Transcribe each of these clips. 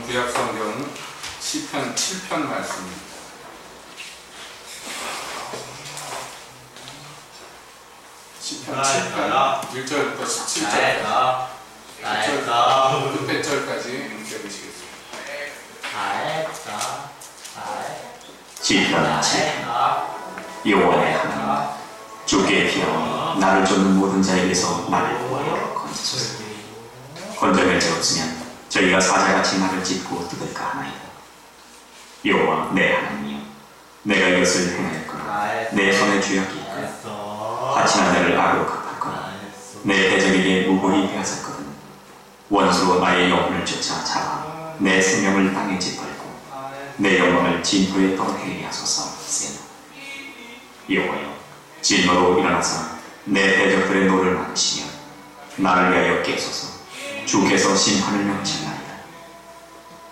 구약 성경 시편 7편 말씀입니다. 시편 7편 1절부터 17절 끝에 절까지 읽어주시겠습니다. 시편 7편. 여호와의 하나님, 주께 피하여 나를 쫓는 모든 자에게서 나를 구하여 건지소서. 건져낼 자 없으면 저희가 사자같이 나를 찢고 뜯을까 하나이다. 여호와 내 하나님이여, 내가 이것을 행하였거나 내 손에 죄악이 있거나 하찮은 자를 악으로 급하거나 내 대적에게 무고히 빼앗았거든. 원수로 나의 영혼을 쫓아 잡아 내 생명을 땅에 짓밟고 내 영혼을 진토에 떨어뜨리게 하소서. 세나. 여호와여, 진노로 일어나서 내 대적들의 노를 막으시며 나를 위하여 깨소서. 주께서 심판을 명치나이다.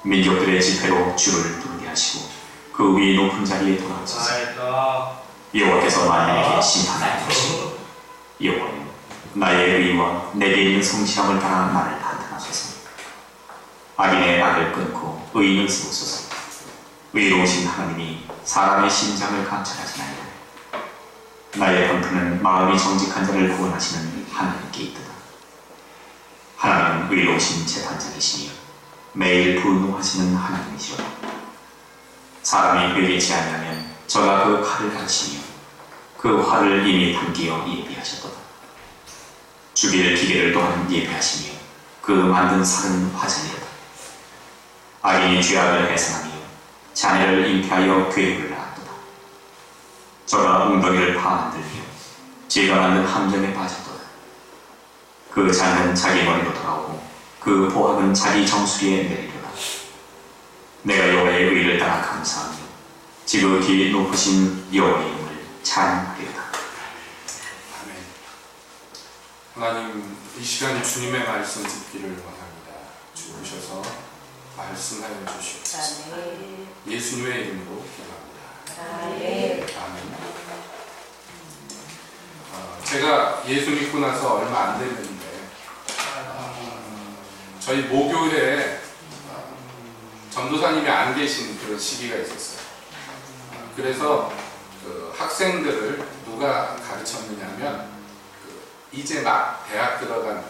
민족들의 집회로 주를 부르게 하시고 그 위 높은 자리에 돌아오소서. 여호와께서 만민에게 심판을 하시고 여호와여, 나의 의와 내게 있는 성실함을 따라 나를 판단하소서. 악인의 악을 끊고 의인을 세우소서. 의로우신 하나님이 사람의 심장을 감찰하시나이다. 나의 번트는 마음이 정직한 자를 구원하시는 하나님께 있도다. 하나님은 의로우신 재판장이시며 매일 분노하시는 하나님이시오. 사람이 회개치 아니하면 저가 그 칼을 가르치며 그 활을 이미 당기어 예비하셨도다. 죽일 기계를 또한 예비하시며 그 만든 살은 화살이로다. 악인이 죄악을 해산하며 자네를 잉태하여 괴롭을 낳았도다. 저가 웅덩이를 파만들며 죄가 만든 함정에 빠졌도다. 그 잔은 자기 머리로 돌아오고 그 보합은 자기 정수리에 내리도다. 내가 여호와의 의를 따라 감사하며 지극히 높으신 여호와의 이름을 찬양하리로다. 아멘. 하나님, 이 시간에 주님의 말씀 듣기를 원합니다. 주 오셔서 말씀하여 주시옵소서. 예수님의 이름으로 기도합니다. 아멘. 제가 예수 믿고 나서 얼마 안 됐는데 저희 모교회에 전도사님이 안 계신 그런 시기가 있었어요. 그래서 그 학생들을 누가 가르쳤느냐면 이제 막 대학 들어간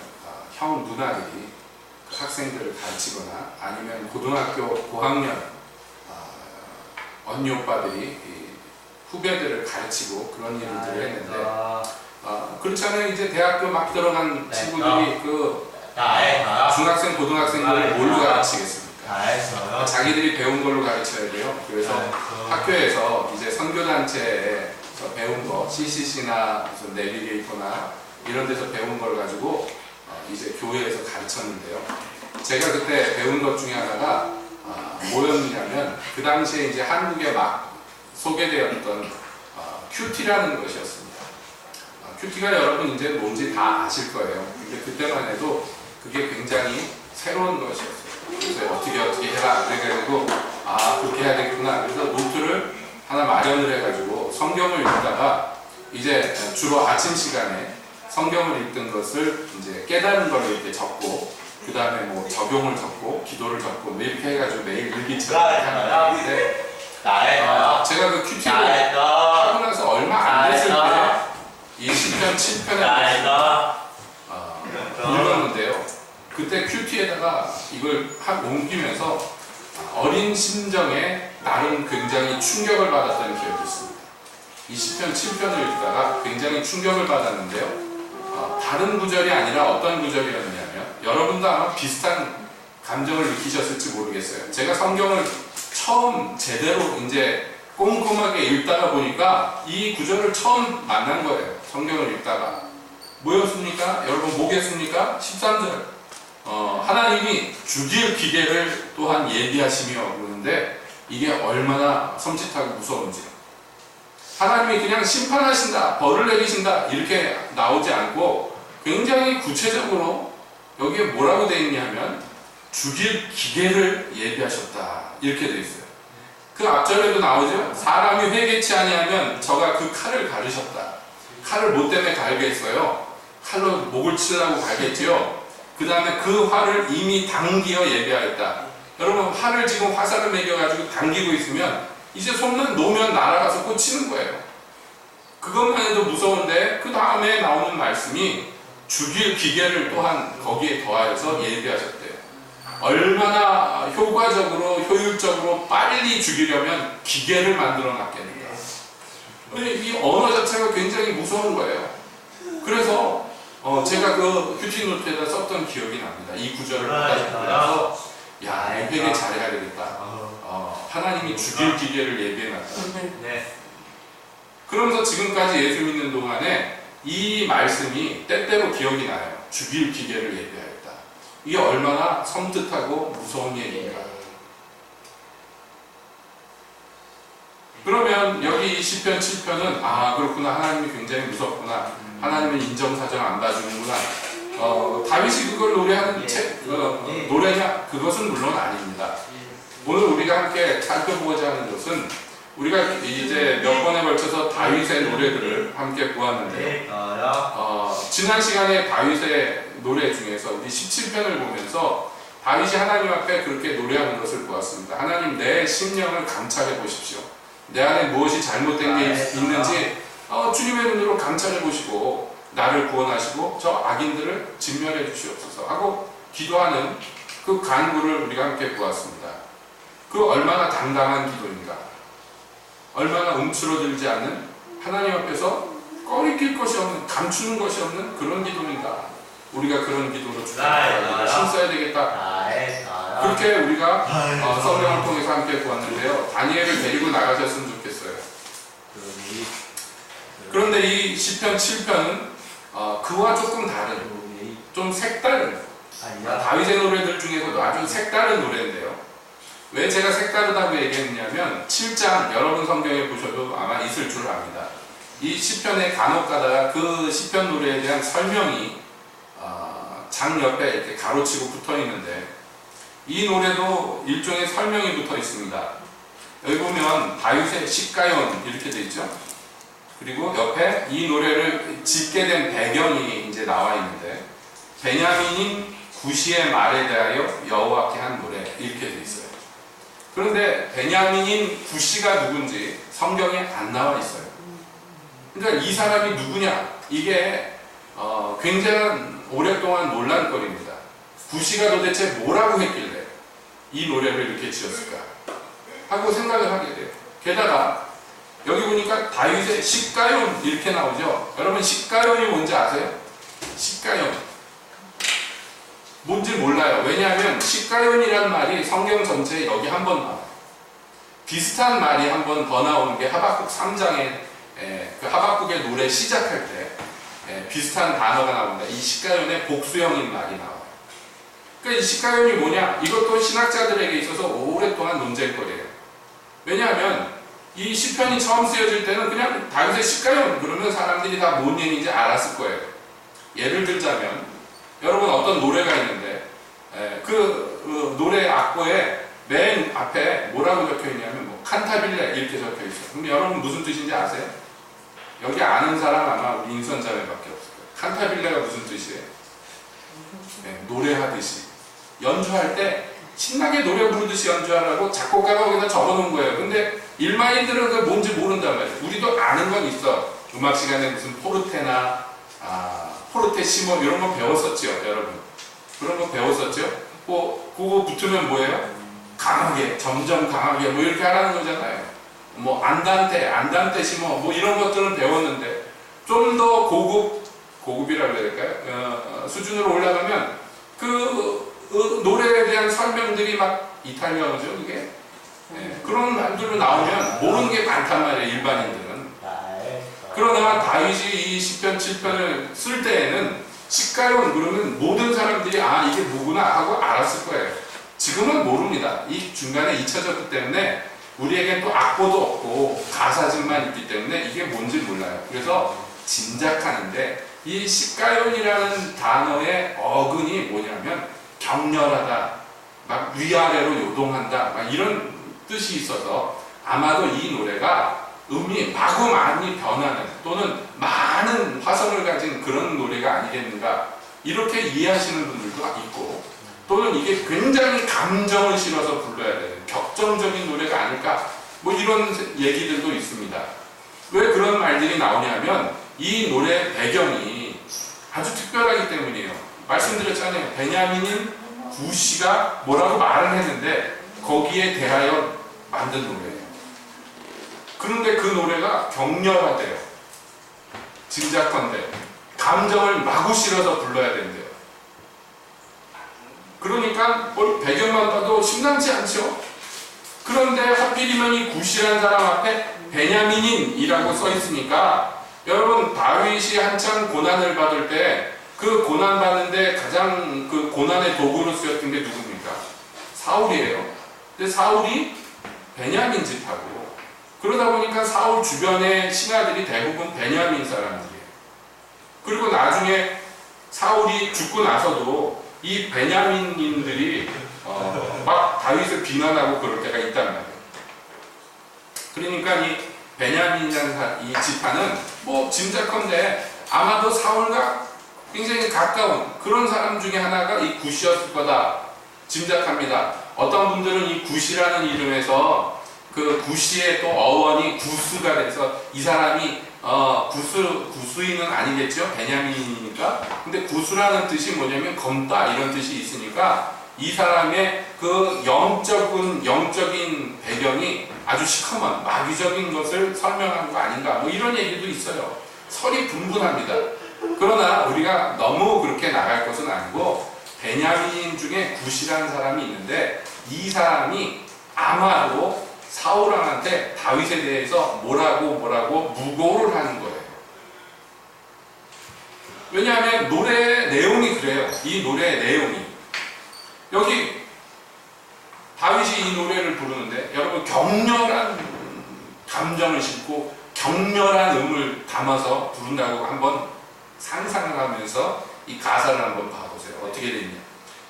형 누나들이 그 학생들을 가르치거나 아니면 고등학교 고학년 언니 오빠들이 후배들을 가르치고 그런 일들을 했는데 그렇잖아요. 이제 대학교 막 들어간 친구들이 그 중학생, 고등학생들을 뭘로 가르치겠습니까? 자기들이 배운 걸로 가르쳐야 돼요. 그래서 학교에서 이제 선교단체에서 배운 거, CCC나 무슨 내비게이터나 이런 데서 배운 걸 가지고 이제 교회에서 가르쳤는데요. 제가 그때 배운 것 중에 하나가 뭐였냐면 그 당시에 이제 한국에 막 소개되었던 큐티라는 것이었습니다. 큐티가 여러분 이제 뭔지 다 아실 거예요. 근데 그때만 해도 그게 굉장히 새로운 것이었어요. 그래서 어떻게 해라 그래가지고 그렇게 해야 되겠구나. 그래서 노트를 하나 마련을 해가지고 성경을 읽다가 이제 주로 아침 시간에 성경을 읽던 것을 이제 깨달은 걸로 이렇게 적고 그 다음에 뭐 적용을 적고 기도를 적고 뭐 이렇게 해가지고 매일 일기처럼 이렇게 하는 건데 제가 그 큐티를 하고 나서 얼마 안 됐을 때 이 시편 7편을 읽었는데요. 그때 큐티에다가 이걸 옮기면서 어린 심정에 나름 굉장히 충격을 받았던 기억이 있습니다. 이 시편 7편을 읽다가 굉장히 충격을 받았는데요. 다른 구절이 아니라 어떤 구절이었냐면 여러분도 아마 비슷한 감정을 느끼셨을지 모르겠어요. 제가 성경을 처음 제대로 이제 꼼꼼하게 읽다가 보니까 이 구절을 처음 만난 거예요. 성경을 읽다가 뭐였습니까? 여러분 뭐겠습니까? 13절 하나님이 죽일 기계를 또한 예비하시며 그러는데 이게 얼마나 섬찟하고 무서운지요. 하나님이 그냥 심판하신다, 벌을 내리신다 이렇게 나오지 않고 굉장히 구체적으로 여기에 뭐라고 되어 있냐면 죽일 기계를 예비하셨다 이렇게 되어 있어요. 그 앞절에도 나오죠. 사람이 회개치 아니하면 저가 그 칼을 가르셨다. 칼을 뭐 때문에 갈겠어요? 칼로 목을 치려고 갈겠지요. 그 다음에 그 활을 이미 당기어 예비하였다. 여러분 활을 지금 화살을 매겨가지고 당기고 있으면 이제 손만 놓으면 날아가서 꽂히는 거예요. 그것만 해도 무서운데 그 다음에 나오는 말씀이 죽일 기계를 또한 거기에 더하여서 예비하셨대요. 얼마나 효과적으로 효율적으로 빨리 죽이려면 기계를 만들어 놨겠는가. 이 언어 자체가 굉장히 무서운 거예요. 그래서 제가 그 휴지노트에다 썼던 기억이 납니다. 이 구절을 받아서 야, 회개 잘해야 되겠다. 하나님이 죽일 기계를 예비해놨다. 그러면서 지금까지 예수 믿는 동안에 이 말씀이 때때로 기억이 나요. 죽일 기계를 예비하였다. 이게 얼마나 섬뜩하고 무서운 얘기인가. 그러면 여기 시편 7편은 그렇구나. 하나님이 굉장히 무섭구나. 하나님은 인정사정 안 봐주는구나. 다윗이 그걸 노래하는 노래냐? 그것은 물론 아닙니다. 오늘 우리가 함께 살펴보고자 하는 것은 우리가 이제 몇 번에 걸쳐서 다윗의 노래들을 함께 보았는데요. 지난 시간에 다윗의 노래 중에서 우리 17편을 보면서 다윗이 하나님 앞에 그렇게 노래하는 것을 보았습니다. 하나님, 내 심령을 감찰해 보십시오. 내 안에 무엇이 잘못된 게 있는지 주님의 눈으로 감찰해 보시고 나를 구원하시고 저 악인들을 진멸해 주시옵소서 하고 기도하는 그 간구를 우리가 함께 보았습니다. 그 얼마나 당당한 기도인가. 얼마나 움츠러들지 않는 하나님 앞에서 꺼리낄 것이 없는, 감추는 것이 없는 그런 기도인가. 우리가 그런 기도로 힘써야 되겠다. 그렇게 우리가 성경을 통해서 함께 보았는데요. 다니엘을 데리고 나가셨으면 좋겠어요. 그런데 이 시편 7편은 그와 조금 다른, 좀 색다른, 다윗의 노래들 중에서도 아주 색다른 노래인데요. 왜 제가 색다르다고 얘기했냐면 7장 여러분 성경에 보셔도 아마 있을 줄 압니다. 이 시편에 간혹 가다가 그 시편 노래에 대한 설명이 장 옆에 이렇게 가로치고 붙어 있는데 이 노래도 일종의 설명이 붙어 있습니다. 여기 보면 다윗의 시가연 이렇게 돼 있죠. 그리고 옆에 이 노래를 짓게 된 배경이 이제 나와 있는데 베냐민인 구시의 말에 대하여 여호와께 한 노래 이렇게 돼 있어요. 그런데 베냐민인 구시가 누군지 성경에 안 나와 있어요. 그러니까 이 사람이 누구냐? 이게 굉장한 오랫동안 논란거리입니다. 구시가 도대체 뭐라고 했길래 이 노래를 이렇게 지었을까 하고 생각을 하게 돼요. 게다가 여기 보니까 다윗의 시가연 이렇게 나오죠. 여러분 시가연이 뭔지 아세요? 시가연 뭔지 몰라요. 왜냐하면 시가연이라는 말이 성경 전체에 여기 한 번 나와요. 비슷한 말이 한 번 더 나오는 게 하박국 3장에 그 하박국의 노래 시작할 때 비슷한 단어가 나옵니다. 이 시가연의 복수형인 말이 나와요. 그러니까 이 시가연이 뭐냐? 이것도 신학자들에게 있어서 오랫동안 논쟁거리예요. 왜냐하면 이 시편이 처음 쓰여질 때는 그냥 다윗의 시가연 그러면 사람들이 다 뭔 얘기인지 알았을 거예요. 예를 들자면 여러분 어떤 노래가 있는데 그 노래 악보에 맨 앞에 뭐라고 적혀 있냐면 뭐 칸타빌레 이렇게 적혀 있어요. 그럼 여러분 무슨 뜻인지 아세요? 여기 아는 사람 아마 우리 인선자매밖에 없을 거예요. 칸타빌레가 무슨 뜻이에요? 노래하듯이 연주할 때 신나게 노래 부르듯이 연주하라고 작곡가가 거기다 적어놓은 거예요. 근데 일반인들은 그게 뭔지 모른단 말이에요. 우리도 아는 건 있어. 음악 시간에 무슨 포르테나 포르테시모 이런 거 배웠었죠, 여러분. 그런 거 배웠었죠. 그거 붙으면 뭐예요? 강하게, 점점 강하게 뭐 이렇게 하라는 거잖아요. 뭐 안단테시모 뭐 이런 것들은 배웠는데 좀 더 고급이라고 해야 될까요? 수준으로 올라가면 그 노래에 대한 설명들이 막 이탈리아어죠, 그게. 그런 말들로 나오면 모르는 게 많단 말이에요, 일반인들은. 그러나 다윗이 이 시편 7편을 쓸 때에는 시가연 그러면 모든 사람들이 이게 뭐구나 하고 알았을 거예요. 지금은 모릅니다. 이 중간에 잊혀졌기 때문에 우리에겐 또 악보도 없고 가사집만 있기 때문에 이게 뭔지 몰라요. 그래서 짐작하는데 이 시가연이라는 단어의 어근이 뭐냐면 격렬하다, 막 위아래로 요동한다, 막 이런 뜻이 있어서 아마도 이 노래가 음이 마구 많이 변하는 또는 많은 화성을 가진 그런 노래가 아니겠는가 이렇게 이해하시는 분들도 있고 또는 이게 굉장히 감정을 실어서 불러야 되는 격정적인 노래가 아닐까, 뭐 이런 얘기들도 있습니다. 왜 그런 말들이 나오냐면 이 노래 배경이 아주 특별하기 때문이에요. 말씀드렸잖아요. 베냐민인 구시가 뭐라고 말을 했는데 거기에 대하여 만든 노래예요. 그런데 그 노래가 격렬하대요. 짐작컨대 감정을 마구 실어서 불러야 된대요. 그러니까 배경만 봐도 심상치 않죠? 그런데 하필이면 이 구시라는 사람 앞에 베냐민인이라고 써 있으니까 여러분, 다윗이 한창 고난을 받을 때 그 고난 받는데 가장 그 고난의 도구로 쓰였던 게 누굽니까? 사울이에요. 근데 사울이 베냐민 집하고, 그러다 보니까 사울 주변의 신하들이 대부분 베냐민 사람들이에요. 그리고 나중에 사울이 죽고 나서도 이 베냐민인들이 막 다윗을 비난하고 그럴 때가 있단 말이에요. 그러니까 이 베냐민이라는 이 지파는 뭐 짐작컨대 아마도 사울과 굉장히 가까운 그런 사람 중에 하나가 이 구시였을 거다 짐작합니다. 어떤 분들은 이 구시라는 이름에서 그 구시의 또 어원이 구스가 돼서 이 사람이 구스인은 아니겠죠? 베냐민이니까. 근데 구스라는 뜻이 뭐냐면 검다 이런 뜻이 있으니까 이 사람의 그 영적인 배경이 아주 시커먼 마귀적인 것을 설명한 거 아닌가, 뭐 이런 얘기도 있어요. 설이 분분합니다. 그러나 우리가 너무 그렇게 나갈 것은 아니고, 베냐민 중에 구시라는 사람이 있는데 이 사람이 아마도 사울왕한테 다윗에 대해서 뭐라고 무고를 하는 거예요. 왜냐하면 노래의 내용이 그래요. 이 노래의 내용이 여기 다윗이 이 노래를 부르는데 여러분, 격렬한 감정을 싣고 격렬한 음을 담아서 부른다고 한번 상상을 하면서 이 가사를 한번 봐보세요. 어떻게 되냐.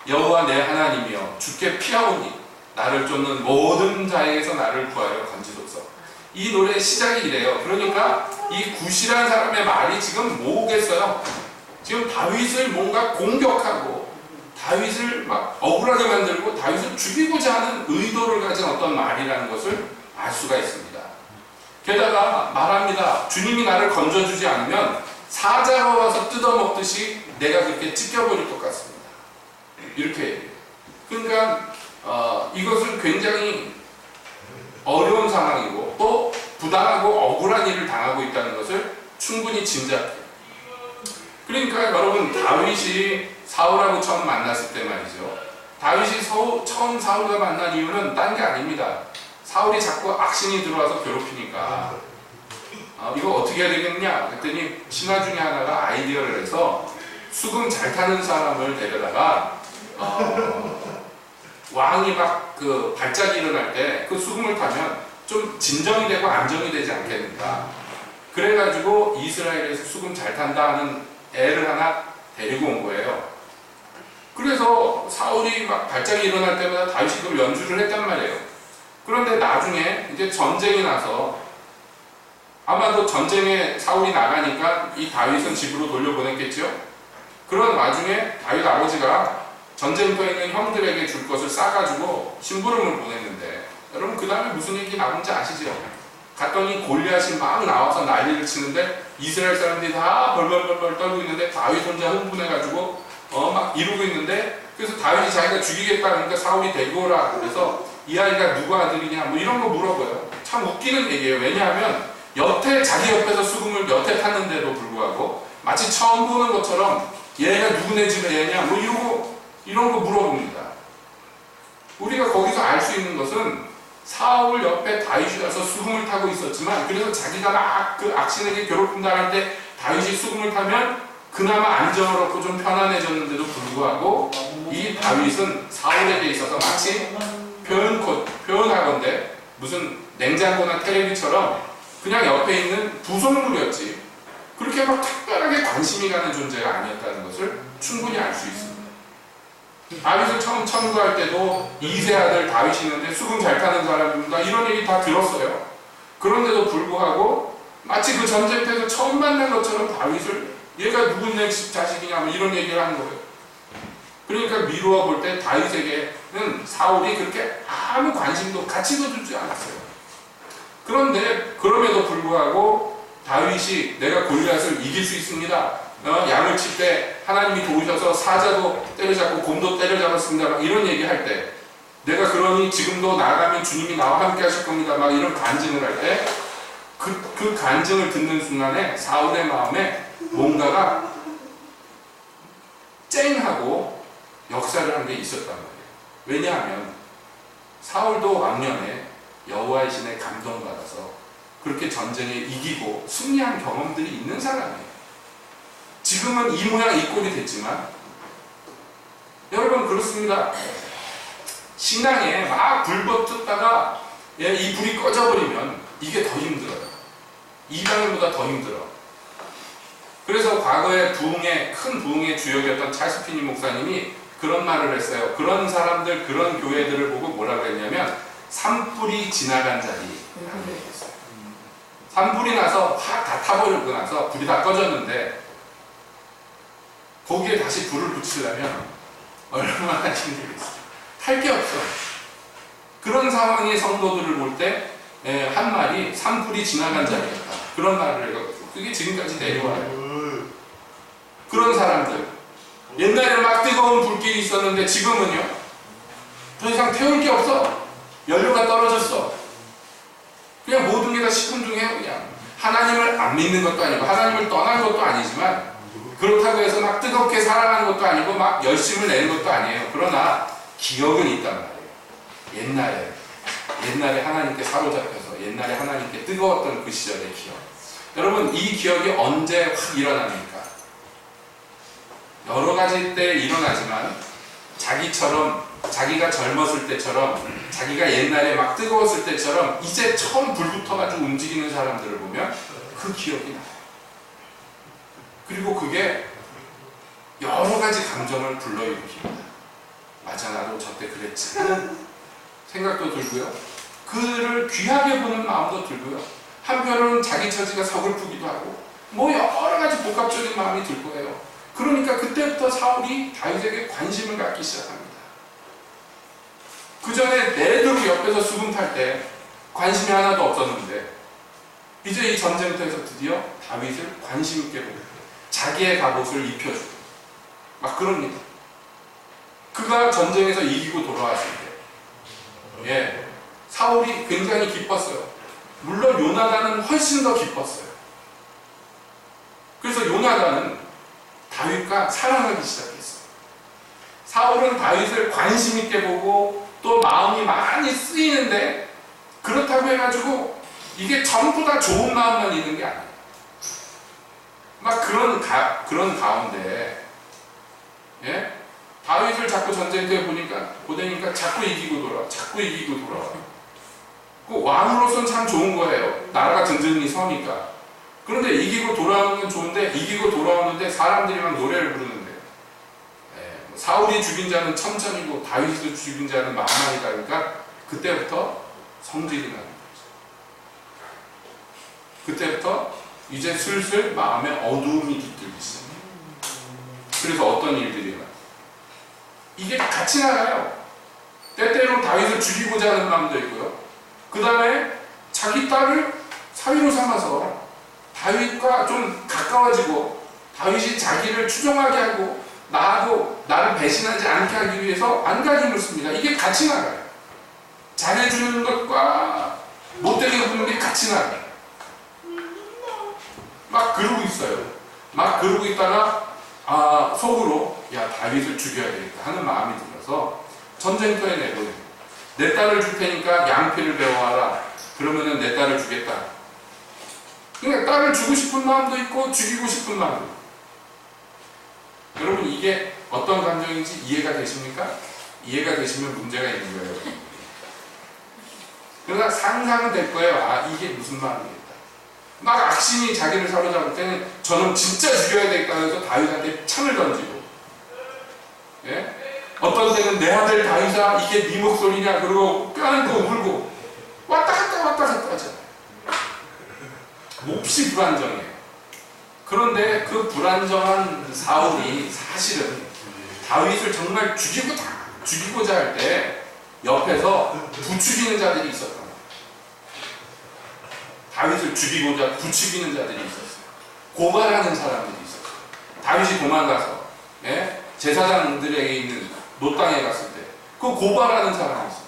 여호와 내 하나님이여, 주께 피하오니 나를 쫓는 모든 자에게서 나를 구하여 건지소서. 이 노래의 시작이 이래요. 그러니까 이 구시라는 사람의 말이 지금 뭐겠어요? 지금 다윗을 뭔가 공격하고 다윗을 막 억울하게 만들고 다윗을 죽이고자 하는 의도를 가진 어떤 말이라는 것을 알 수가 있습니다. 게다가 말합니다. 주님이 나를 건져주지 않으면 사자가 와서 뜯어먹듯이 내가 그렇게 찢겨버릴 것 같습니다. 이렇게 얘기해요. 그러니까 이것은 굉장히 어려운 상황이고 또 부당하고 억울한 일을 당하고 있다는 것을 충분히 짐작해요. 그러니까 여러분, 다윗이 사울하고 처음 만났을 때 말이죠. 다윗이 처음 사울과 만난 이유는 딴 게 아닙니다. 사울이 자꾸 악신이 들어와서 괴롭히니까 이거 어떻게 해야 되겠냐 그랬더니 신하 중에 하나가 아이디어를 해서 수금 잘 타는 사람을 데려다가 왕이 막 그 발작이 일어날 때 그 수금을 타면 좀 진정이 되고 안정이 되지 않겠는가. 그래가지고 이스라엘에서 수금 잘 탄다 하는 애를 하나 데리고 온 거예요. 그래서 사울이 막 발작이 일어날 때마다 다윗이 그걸 연주를 했단 말이에요. 그런데 나중에 이제 전쟁이 나서 아마도 전쟁에 사울이 나가니까 이 다윗은 집으로 돌려보냈겠죠. 그런 와중에 다윗 아버지가 전쟁터에 있는 형들에게 줄 것을 싸가지고 심부름을 보냈는데, 여러분 그 다음에 무슨 얘기 나온지 아시죠? 갔더니 골리앗이 막 나와서 난리를 치는데 이스라엘 사람들이 다 벌벌벌 떨고 있는데 다윗 혼자 흥분해가지고 막 이러고 있는데, 그래서 다윗이 자기가 죽이겠다 그러니까 사울이 데려오라 그래서 이 아이가 누구 아들이냐 뭐 이런 거 물어봐요. 참 웃기는 얘기예요. 왜냐하면 자기 옆에서 수금을 여태 탔는데도 불구하고 마치 처음 보는 것처럼 얘가 누구네 집에 얘냐 뭐 이런 거 물어봅니다. 우리가 거기서 알 수 있는 것은 사울 옆에 다윗이 가서 수금을 타고 있었지만, 그래서 자기가 막 그 악신에게 괴롭힌다 할 때 다윗이 수금을 타면 그나마 안정을 얻고 좀 편안해졌는데도 불구하고 이 다윗은 사울에게 있어서 마치 표현하건대 무슨 냉장고나 텔레비처럼 그냥 옆에 있는 부속물이었지 그렇게 막 특별하게 관심이 가는 존재가 아니었다는 것을 충분히 알 수 있습니다. 다윗을 처음 청구할 때도 2세 아들 다윗이 있는데 수금 잘 타는 사람입니다 이런 얘기 다 들었어요. 그런데도 불구하고 마치 그 전쟁터에서 처음 만난 것처럼 다윗을 얘가 누구네 자식이냐 뭐 이런 얘기를 하는 거예요. 그러니까 미루어 볼 때 다윗에게는 사울이 그렇게 아무 관심도 가치도 주지 않았어요. 그런데 그럼에도 불구하고 다윗이 내가 골리앗을 이길 수 있습니다. 양을 칠 때 하나님이 도우셔서 사자도 때려잡고 곰도 때려잡았습니다. 막 이런 얘기할 때 내가 그러니 지금도 나아가면 주님이 나와 함께 하실 겁니다. 막 이런 간증을 할 때 그 간증을 듣는 순간에 사울의 마음에 뭔가가 쨍하고 역사를 한 게 있었단 말이에요. 왜냐하면 사울도 왕년에 여호와의 신에 감동받아서 그렇게 전쟁에 이기고 승리한 경험들이 있는 사람이에요. 지금은 이 모양 이 꼴이 됐지만 여러분 그렇습니다. 신앙에 막 불 붙었다가 이 불이 꺼져버리면 이게 더 힘들어요. 이방인보다 더 힘들어. 그래서 과거에 큰 부흥의 주역이었던 찰스 피니 목사님이 그런 말을 했어요. 그런 사람들, 그런 교회들을 보고 뭐라고 했냐면 산불이 지나간 자리라고 얘기했어요. 산불이 나서 확 다 타버리고 나서 불이 다 꺼졌는데 거기에 다시 불을 붙이려면 얼마나 힘들겠어요. 할 게 없어. 그런 상황의 성도들을 볼 때 한 말이 산불이 지나간 자리였다. 그런 말을 해요. 그게 지금까지 내려와요. 그런 사람들. 옛날에 막 뜨거운 불길이 있었는데 지금은요. 더 이상 태울 게 없어. 연료가 떨어졌어. 그냥 모든 게 다 시큰둥해요. 그냥 하나님을 안 믿는 것도 아니고 하나님을 떠난 것도 아니지만 그렇다고 해서 막 뜨겁게 살아가는 것도 아니고 막 열심을 내는 것도 아니에요. 그러나 기억은 있단 말이에요. 옛날에 하나님께 사로잡혀서 옛날에 하나님께 뜨거웠던 그 시절의 기억. 여러분 이 기억이 언제 확 일어납니까? 여러 가지 때 일어나지만 자기가 젊었을 때처럼 자기가 옛날에 막 뜨거웠을 때처럼 이제 처음 불 붙어가지고 움직이는 사람들을 보면 그 기억이 나요. 그리고 그게 여러 가지 감정을 불러일으킵니다. 맞아 나도 저때 그랬지 하는 생각도 들고요. 그를 귀하게 보는 마음도 들고요. 한편으로는 자기 처지가 서글프기도 하고 뭐 여러 가지 복합적인 마음이 들 거예요. 그러니까 그때부터 사울이 다윗에게 관심을 갖기 시작합니다. 그 전에 내도록 옆에서 수금 탈 때 관심이 하나도 없었는데 이제 이 전쟁터에서 드디어 다윗을 관심 있게 보고 자기의 갑옷을 입혀주고 막 그럽니다. 그가 전쟁에서 이기고 돌아왔을 때 사울이 굉장히 기뻤어요. 물론 요나단은 훨씬 더 기뻤어요. 그래서 요나단은 다윗과 사랑하기 시작했어요. 사울은 다윗을 관심 있게 보고 또 마음이 많이 쓰이는데 그렇다고 해가지고 이게 전부 다 좋은 마음만 있는 게 아니에요. 막 그런 가운데 다윗을 자꾸 전쟁터에 보내니까 자꾸 이기고 돌아와. 그 왕으로서는 참 좋은 거예요. 나라가 든든히 서니까. 그런데 이기고 돌아오는 건 좋은데 이기고 돌아오는데 사람들이 막 노래를 부르는데 사울이 죽인 자는 천천히고 다윗이 죽인 자는 만만이다. 그러니까 그때부터 성질이 나는 거죠. 그때부터 이제 슬슬 마음에 어두움이 깃들기 시작해요. 그래서 어떤 일들이 일어나요? 이게 같이 나가요. 때때로 다윗을 죽이고자 하는 마음도 있고요. 그 다음에 자기 딸을 사위로 삼아서 다윗과 좀 가까워지고 다윗이 자기를 추종하게 하고 나를 배신하지 않게 하기 위해서 안간힘을 씁니다. 이게 같이 나가요. 잘해주는 것과 못되게 구는 게 같이 나가요. 막 그러고 있어요. 막 그러고 있다가 속으로 다윗을 죽여야 되겠다 하는 마음이 들어서 전쟁터에 내보냅니다. 내 딸을 줄 테니까 양피를 배워와라. 그러면은 내 딸을 주겠다. 그러니까 딸을 주고 싶은 마음도 있고 죽이고 싶은 마음도 있고. 여러분 이게 어떤 감정인지 이해가 되십니까? 이해가 되시면 문제가 있는 거예요. 그러나 상상은 될 거예요. 이게 무슨 마음이겠다. 막 악신이 자기를 사로잡을 때는 저는 진짜 죽여야 되겠다 해서 다윗한테 창을 던지고 어떤 때는 내 아들 다윗아 이게 네 목소리냐 그러고 뼈안고 울고 왔다 갔다 하잖아요. 몹시 불안정해요. 그런데 그 불안정한 사울이 사실은 다윗을 정말 죽이고자 할 때 옆에서 부추기는 자들이 있었던 거예요. 다윗을 죽이고자 부추기는 자들이 있었어요. 고발하는 사람들이 있었어요. 다윗이 도망가서 제사장들에게 있는 노땅에 갔을 때 그 고발하는 사람이 있었어요.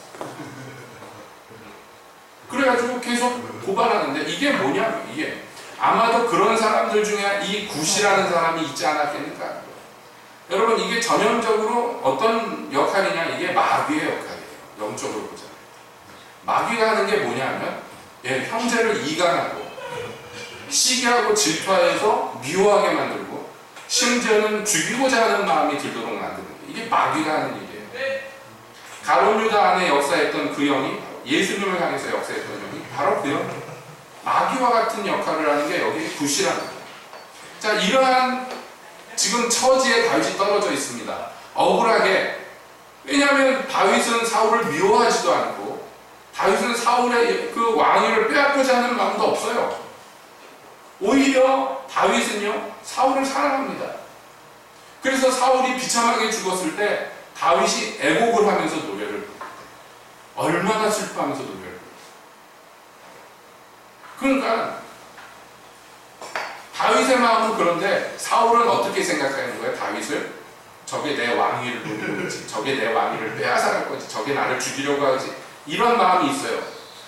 그래가지고 계속 고발하는데 이게 뭐냐면 이게 아마도 그런 사람들 중에 이 굿이라는 사람이 있지 않았겠는가. 여러분 이게 전형적으로 어떤 역할이냐, 이게 마귀의 역할이에요. 영적으로 보자면 마귀가 하는 게 뭐냐면 형제를 이간하고 시기하고 질투해서 미워하게 만들고 심지어는 죽이고자 하는 마음이 들도록 만드는 거예요. 이게 마귀가 하는 일이에요. 가룟 유다 안에 역사했던 그 영이 예수님을 향해서 역사했던 영이 바로 그 영이에요. 마귀와 같은 역할을 하는 게 여기 굿이라는 거예요. 자, 이러한 지금 처지에 다윗이 떨어져 있습니다. 억울하게. 왜냐하면 다윗은 사울을 미워하지도 않고 다윗은 사울의 그 왕위를 빼앗고자 하는 마음도 없어요. 오히려 다윗은요 사울을 사랑합니다. 그래서 사울이 비참하게 죽었을 때 다윗이 애곡을 하면서 노래를 불러요. 얼마나 슬퍼하면서 노래를 불러요. 그러니까 다윗의 마음은 그런데 사울은 어떻게 생각하는 거예요? 다윗을 저게 내 왕위를 노리는 거지, 저게 내 왕위를 빼앗아갈 거지, 저게 나를 죽이려고 하지, 이런 마음이 있어요.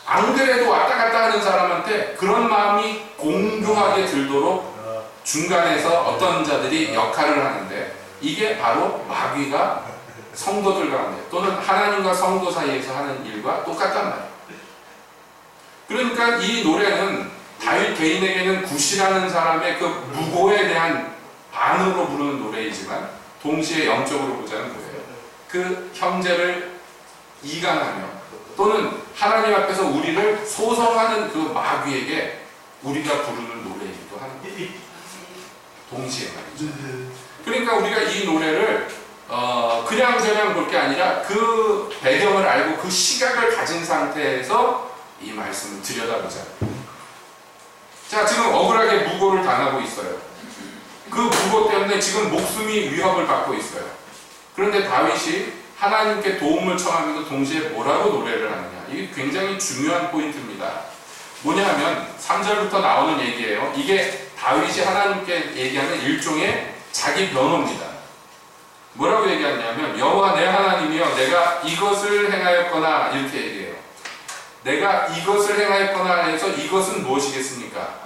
안 그래도 왔다 갔다 하는 사람한테 그런 마음이 공정하게 들도록 중간에서 어떤 자들이 역할을 하는데 이게 바로 마귀가 성도들 가운데 또는 하나님과 성도 사이에서 하는 일과 똑같단 말이에요. 그러니까 이 노래는 다윗 개인에게는 굿이라는 사람의 그 무고에 대한 반응으로 부르는 노래이지만 동시에 영적으로 보자면 뭐예요? 그 형제를 이간하며 또는 하나님 앞에서 우리를 소송하는 그 마귀에게 우리가 부르는 노래이기도 하는 거예요. 동시에 말이죠. 그러니까 우리가 이 노래를 그냥 볼 게 아니라 그 배경을 알고 그 시각을 가진 상태에서 이 말씀을 들여다보자. 자, 지금 억울하게 무고를 당하고 있어요. 그 무고 때문에 지금 목숨이 위협을 받고 있어요. 그런데 다윗이 하나님께 도움을 청하면서 동시에 뭐라고 노래를 하느냐. 이게 굉장히 중요한 포인트입니다. 뭐냐면 3절부터 나오는 얘기예요. 이게 다윗이 하나님께 얘기하는 일종의 자기 변호입니다. 뭐라고 얘기하냐면 여호와 내 하나님이여 내가 이것을 행하였거나 이렇게 얘기해요. 내가 이것을 행하였거나 해서 이것은 무엇이겠습니까?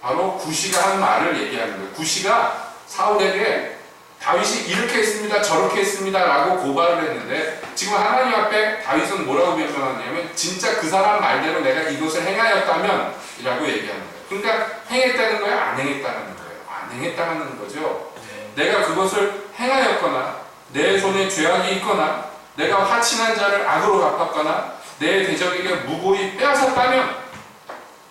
바로 굿이가 한 말을 얘기하는 거예요. 굿이가 사울에게 다윗이 이렇게 했습니다, 저렇게 했습니다 라고 고발을 했는데 지금 하나님 앞에 다윗은 뭐라고 변명하냐면 진짜 그 사람 말대로 내가 이것을 행하였다면 이라고 얘기하는 거예요. 그러니까 행했다는 거예요? 안 행했다는 거예요? 안 행했다는 거죠. 내가 그것을 행하였거나 내 손에 죄악이 있거나 내가 화친한 자를 악으로 갚았거나 내 대적에게 무고히 빼앗았다면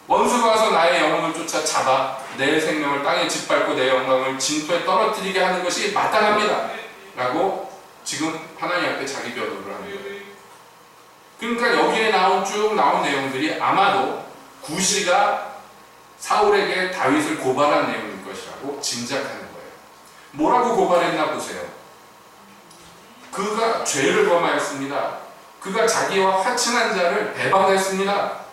원수가 와서 나의 영혼을 쫓아 잡아 내 생명을 땅에 짓밟고 내 영광을 진토에 떨어뜨리게 하는 것이 마땅합니다 라고 지금 하나님 앞에 자기 변호를 하는 거예요. 그러니까 여기에 쭉 나온 내용들이 아마도 굿이가 사울에게 다윗을 고발한 내용일 것이라고 짐작하는 거예요. 뭐라고 고발했나 보세요. 그가 죄를 범하였습니다. 그가 자기와 화친한 자를 배반했습니다.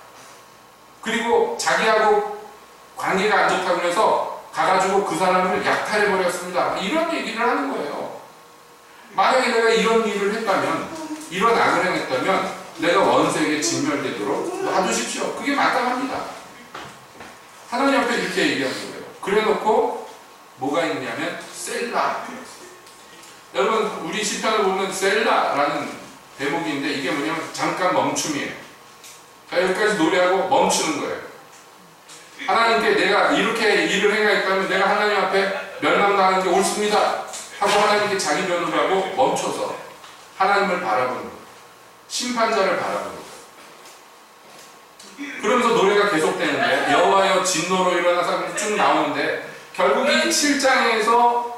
그리고 자기하고 관계가 안 좋다고 해서 가가지고 그 사람을 약탈해버렸습니다. 이런 얘기를 하는 거예요. 만약에 내가 이런 일을 했다면, 이런 악을 행했다면 내가 원수에게 진멸되도록 놔두십시오. 그게 마땅합니다. 하나님 앞에 이렇게 얘기하는 거예요. 그래놓고 뭐가 있냐면 셀라. 여러분 우리 시편을 보면 셀라라는 대목인데 이게 뭐냐면 잠깐 멈춤이에요. 자, 여기까지 노래하고 멈추는 거예요. 하나님께 내가 이렇게 일을 행하였다면 내가 하나님 앞에 멸망당하는 게 옳습니다 하고 하나님께 자기 변호를 하고 멈춰서 하나님을 바라보는 거예요. 심판자를 바라보는 거예요. 그러면서 노래가 계속되는데 여호와여 진노로 일어나서 쭉 나오는데 결국 이 7장에서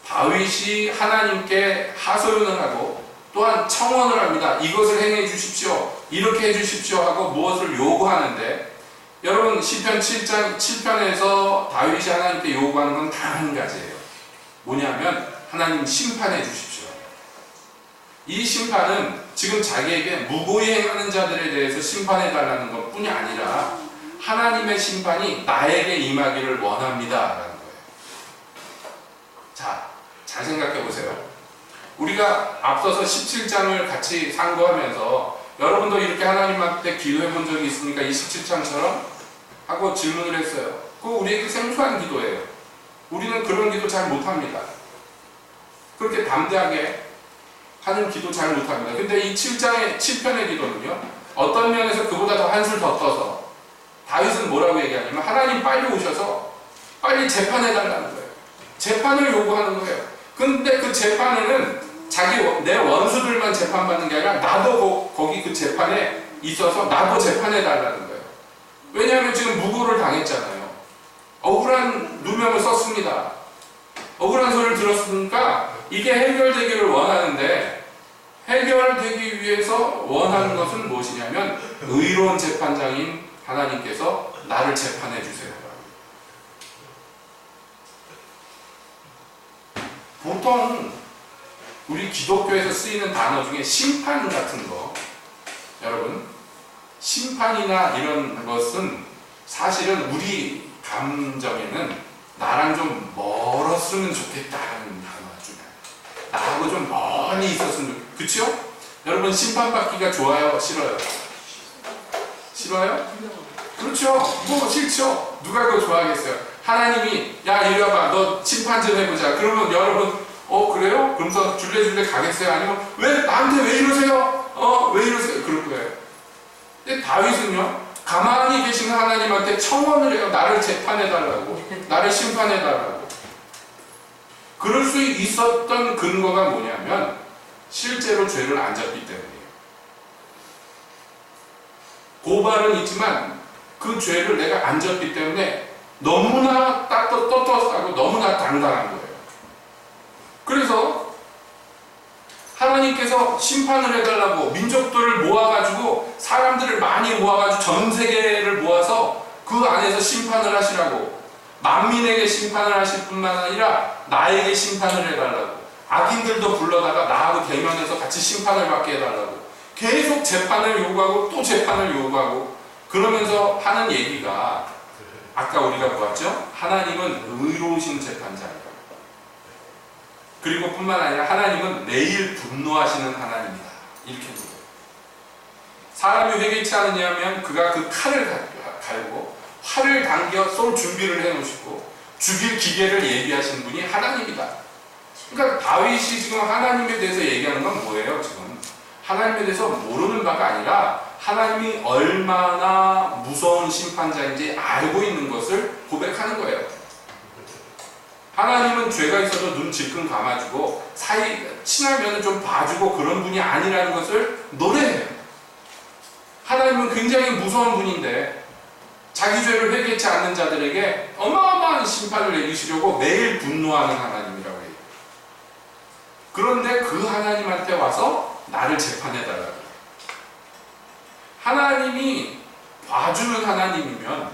다윗이 하나님께 하소연을 하고 또한 청원을 합니다. 이것을 행해 주십시오. 이렇게 해 주십시오 하고 무엇을 요구하는데 여러분 시편 7편에서 다윗이 하나님께 요구하는 건 단 한 가지예요. 뭐냐면 하나님 심판해 주십시오. 이 심판은 지금 자기에게 무고히 행하는 자들에 대해서 심판해달라는 것 뿐이 아니라 하나님의 심판이 나에게 임하기를 원합니다 라는 거예요. 자, 잘 생각해 보세요. 우리가 앞서서 17장을 같이 상고하면서 여러분도 이렇게 하나님한테 기도해 본 적이 있습니까? 이 17장처럼? 하고 질문을 했어요. 그거 우리에게 생소한 기도예요. 우리는 그런 기도 잘 못합니다. 그렇게 담대하게 하는 기도 잘 못합니다. 근데 이 7장의 7편의 기도는요, 어떤 면에서 그보다 더 한술 더 떠서 다윗은 뭐라고 얘기하냐면 하나님 빨리 오셔서 빨리 재판해달라는 거예요. 재판을 요구하는 거예요. 근데 그 재판에는 내 원수들만 재판받는 게 아니라 나도 거기 그 재판에 있어서 나도 재판해달라는 거예요. 왜냐하면 지금 무고를 당했잖아요. 억울한 누명을 썼습니다. 억울한 소리를 들었으니까 이게 해결되기를 원하는데, 해결되기 위해서 원하는 것은 무엇이냐면 의로운 재판장인 하나님께서 나를 재판해 주세요. 보통 우리 기독교에서 쓰이는 단어 중에 심판 같은 거, 여러분, 심판이나 이런 것은 사실은 우리 감정에는 나랑 좀 멀었으면 좋겠다는 단어 중에, 나하고 좀 멀리 있었으면 좋겠다. 그쵸? 여러분, 심판받기가 좋아요? 싫어요? 싫어요? 그렇죠? 뭐 싫죠? 누가 그거 좋아하겠어요? 하나님이 야 이리 와봐, 너 심판 좀 해보자. 그러면 여러분 그래요? 그러면서 줄레줄레 가겠어요? 아니면 나한테 왜 이러세요? 왜 이러세요? 그럴 거예요. 근데 다윗은요, 가만히 계신 하나님한테 청원을 해요. 나를 재판해달라고, 나를 심판해달라고. 그럴 수 있었던 근거가 뭐냐면 실제로 죄를 안 졌기 때문이에요. 고발은 있지만 그 죄를 내가 안 졌기 때문에 너무나 떳떳하고 너무나 당당한 거예요. 그래서 하나님께서 심판을 해달라고 민족들을 모아가지고, 사람들을 많이 모아가지고 전 세계를 모아서 그 안에서 심판을 하시라고, 만민에게 심판을 하실 뿐만 아니라 나에게 심판을 해달라고, 악인들도 불러다가 나하고 대면해서 같이 심판을 받게 해달라고 계속 재판을 요구하고 또 재판을 요구하고 그러면서 하는 얘기가, 아까 우리가 보았죠? 하나님은 의로우신 재판자입니다. 그리고 뿐만 아니라 하나님은 내일 분노하시는 하나님이다. 이렇게 보여요. 사람이 회개치 않으냐면 그가 그 칼을 갈고 활을 당겨 쏠 준비를 해놓으시고 죽일 기계를 예비하신 분이 하나님이다. 그러니까 다윗이 지금 하나님에 대해서 얘기하는 건 뭐예요? 지금 하나님에 대해서 모르는 바가 아니라 하나님이 얼마나 무서운 심판자인지 알고 있는 것을 고백하는 거예요. 하나님은 죄가 있어도 눈 질끈 감아주고 사이 친하면 좀 봐주고 그런 분이 아니라는 것을 노래해요. 하나님은 굉장히 무서운 분인데 자기 죄를 회개치 않는 자들에게 어마어마한 심판을 내리시려고 매일 분노하는 하나님이라고 해요. 그런데 그 하나님한테 와서 나를 재판해달라고. 하나님이 봐주는 하나님이면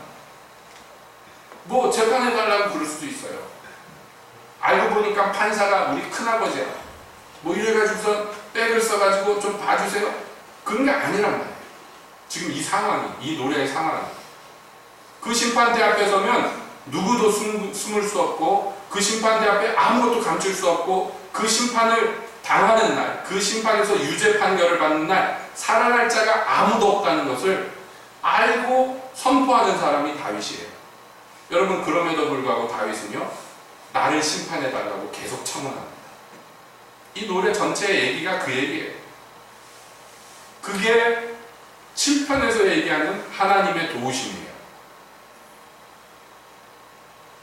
뭐 재판해달라고 그럴 수도 있어요. 알고 보니까 판사가 우리 큰아버지야. 뭐 이래가지고서 백을 써가지고 좀 봐주세요. 그런 게 아니란 말이에요. 지금 이 상황이, 이 노래의 상황이. 그 심판대 앞에 서면 누구도 숨을 수 없고, 그 심판대 앞에 아무것도 감출 수 없고, 그 심판을 당하는 날, 그 심판에서 유죄 판결을 받는 날 살아날 자가 아무도 없다는 것을 알고 선포하는 사람이 다윗이에요. 여러분, 그럼에도 불구하고 다윗은요, 나를 심판해달라고 계속 청원합니다. 이 노래 전체의 얘기가 그 얘기예요. 그게 7편에서 얘기하는 하나님의 도우심이에요.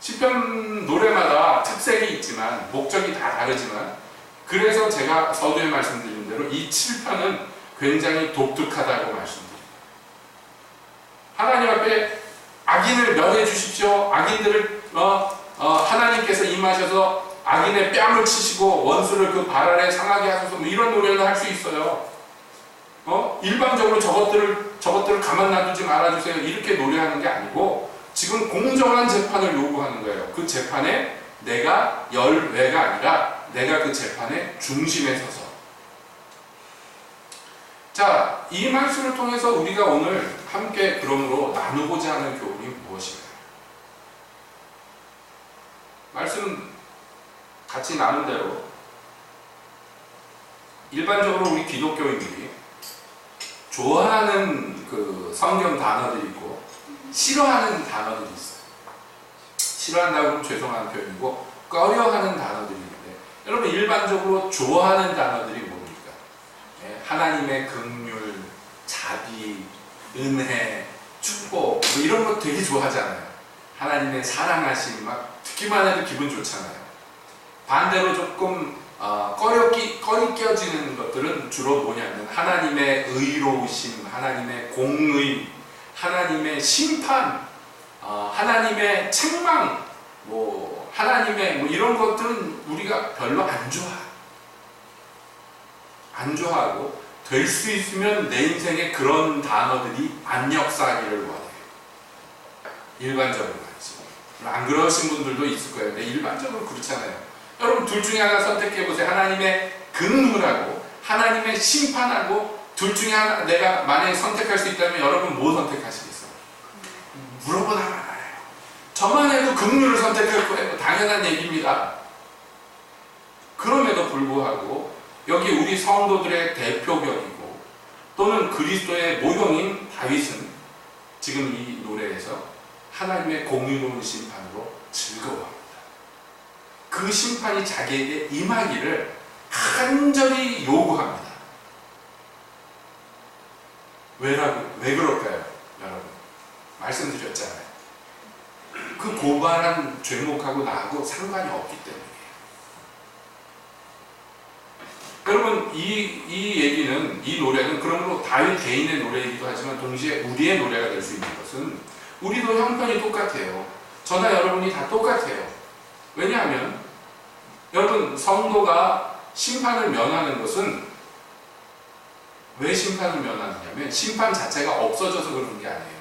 10편 노래마다 특색이 있지만 목적이 다 다르지만, 그래서 제가 서두에 말씀드린 대로 이 7편은 굉장히 독특하다고 말씀드립니다. 하나님 앞에 악인을 멸해 주십시오. 악인들을 하나님께서 임하셔서 악인의 뺨을 치시고 원수를 그 발 아래 상하게 하셔서 뭐 이런 노래를 할 수 있어요. 일반적으로 저것들을 가만 놔두지 말아주세요. 이렇게 노래하는 게 아니고 지금 공정한 재판을 요구하는 거예요. 그 재판에 내가 열외가 아니라 내가 그 재판의 중심에 서서 자, 이 말씀을 통해서 우리가 오늘 함께 그러므로 나누고자 하는 교훈이 무엇일까요? 말씀 같이 나눈 대로 일반적으로 우리 기독교인들이 좋아하는 그 성경 단어들이 있고 싫어하는 단어들이 있어요. 싫어한다고 하면 죄송한 표현이고 꺼려하는 단어들이 있는데 여러분 일반적으로 좋아하는 단어들이 뭡니까? 하나님의 긍휼, 자비, 은혜, 축복 뭐 이런 거 되게 좋아하잖아요. 하나님의 사랑하심 막 듣기만 해도 기분 좋잖아요. 반대로 조금 꺼리껴지는 것들은 주로 뭐냐면 하나님의 의로우심, 하나님의 공의, 하나님의 심판, 하나님의 책망, 뭐 하나님의 뭐 이런 것들은 우리가 별로 안 좋아하고 될 수 있으면 내 인생에 그런 단어들이 안 역사하기를 원해요. 일반적으로 말이죠. 안 그러신 분들도 있을 거예요. 근데 일반적으로 그렇잖아요. 여러분 둘 중에 하나 선택해 보세요. 하나님의 긍휼하고 하나님의 심판하고 둘 중에 하나 내가 만약에 선택할 수 있다면 여러분 뭐 선택하시겠어요? 물어보나 말아요. 저만 해도 긍휼을 선택할 거예요. 당연한 얘기입니다. 그럼에도 불구하고 여기 우리 성도들의 대표격이고 또는 그리스도의 모형인 다윗은 지금 이 노래에서 하나님의 공의로운 심판으로 즐거워합니다. 그 심판이 자기에게 임하기를 간절히 요구합니다. 왜 그럴까요? 여러분 말씀드렸잖아요. 그 고발한 죄목하고 나하고 상관이 없기 때문이에요. 여러분 이 얘기는 이 노래는 그러므로 다윗 개인의 노래이기도 하지만 동시에 우리의 노래가 될 수 있는 것은 우리도 형편이 똑같아요. 저나 여러분이 다 똑같아요. 왜냐하면 여러분 성도가 심판을 면하는 것은 왜 심판을 면하느냐면 심판 자체가 없어져서 그런 게 아니에요.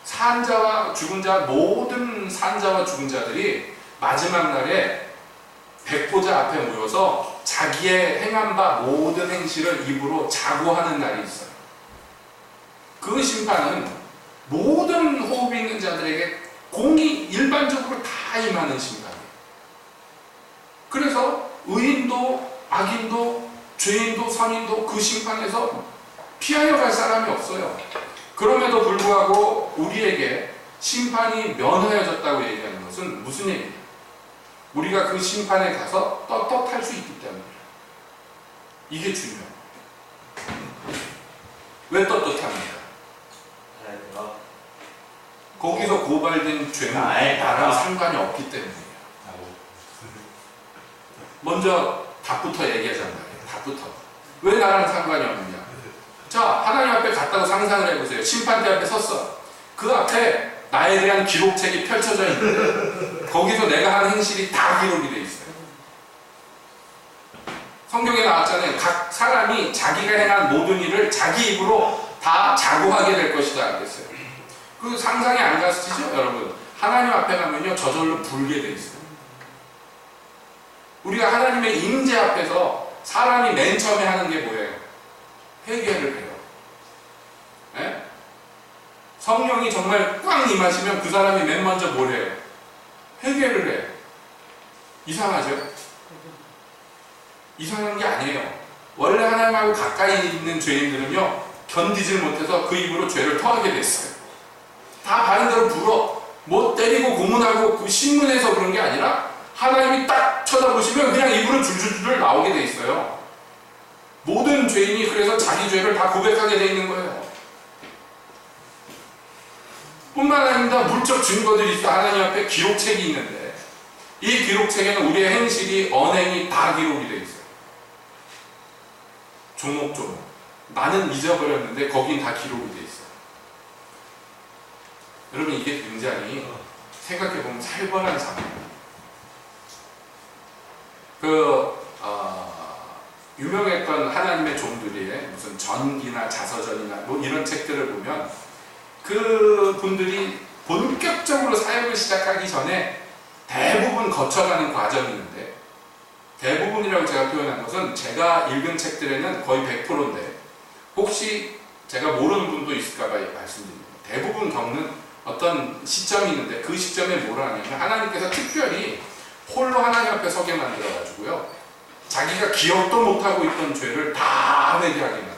산자와 죽은 자 모든 산자와 죽은 자들이 마지막 날에 백보자 앞에 모여서 자기의 행한 바 모든 행실을 입으로 자고하는 날이 있어요. 그 심판은 모든 호흡이 있는 자들에게 공이 일반적으로 다 임하는 심판이에요. 그래서 의인도 악인도 죄인도 선인도 그 심판에서 피하여 갈 사람이 없어요. 그럼에도 불구하고 우리에게 심판이 면하여졌다고 얘기하는 것은 무슨 얘기예요? 우리가 그 심판에 가서 떳떳할 수 있기 때문이에요. 이게 중요해요. 왜 떳떳합니까? 거기서 고발된 죄는 나랑 상관이 없기 때문이에요. 먼저 답부터 얘기하자는 말이에요. 답부터. 왜 나랑 상관이 없느냐? 자, 하나님 앞에 갔다고 상상을 해보세요. 심판대 앞에 섰어. 그 앞에 나에 대한 기록책이 펼쳐져 있는데 거기서 내가 한 행실이 다 기록이 돼 있어요. 성경에 나왔잖아요. 각 사람이 자기가 행한 모든 일을 자기 입으로 다 자고하게 될 것이다. 그랬어요. 그 상상이 안 가시죠, 여러분? 하나님 앞에 가면요 저절로 불게 돼 있어요. 우리가 하나님의 임재 앞에서 사람이 맨 처음에 하는 게 뭐예요? 회개를 해요. 네? 성령이 정말 꽉 임하시면 그 사람이 맨 먼저 뭘 해요? 회개를 해요. 이상하죠? 이상한 게 아니에요. 원래 하나님하고 가까이 있는 죄인들은요 견디질 못해서 그 입으로 죄를 토하게 됐어요. 다 바른 대로 불어. 뭐 때리고 고문하고 그 신문해서 그런 게 아니라 하나님이 딱 쳐다보시면 그냥 입으로 줄줄줄 나오게 돼 있어요. 모든 죄인이 그래서 자기 죄를 다 고백하게 돼 있는 거예요. 뿐만 아니라 물적 증거들이 있어. 하나님 앞에 기록책이 있는데 이 기록책에는 우리의 행실이 언행이 다 기록이 돼 있어요. 조목조목. 나는 잊어버렸는데 거긴 다 기록이 돼 있어요. 여러분 이게 굉장히 생각해보면 살벌한 상황입니다. 유명했던 하나님의 종들의 무슨 전기나 자서전이나 뭐 이런 책들을 보면 그 분들이 본격적으로 사역을 시작하기 전에 대부분 거쳐가는 과정이 있는데 대부분이라고 제가 표현한 것은 제가 읽은 책들에는 거의 100%인데 혹시 제가 모르는 분도 있을까봐 말씀드립니다. 대부분 겪는 어떤 시점이 있는데 그 시점에 뭐라 하냐면 하나님께서 특별히 홀로 하나님 앞에 서게 만들어가지고요. 자기가 기억도 못하고 있던 죄를 다 회개하게 만들어요.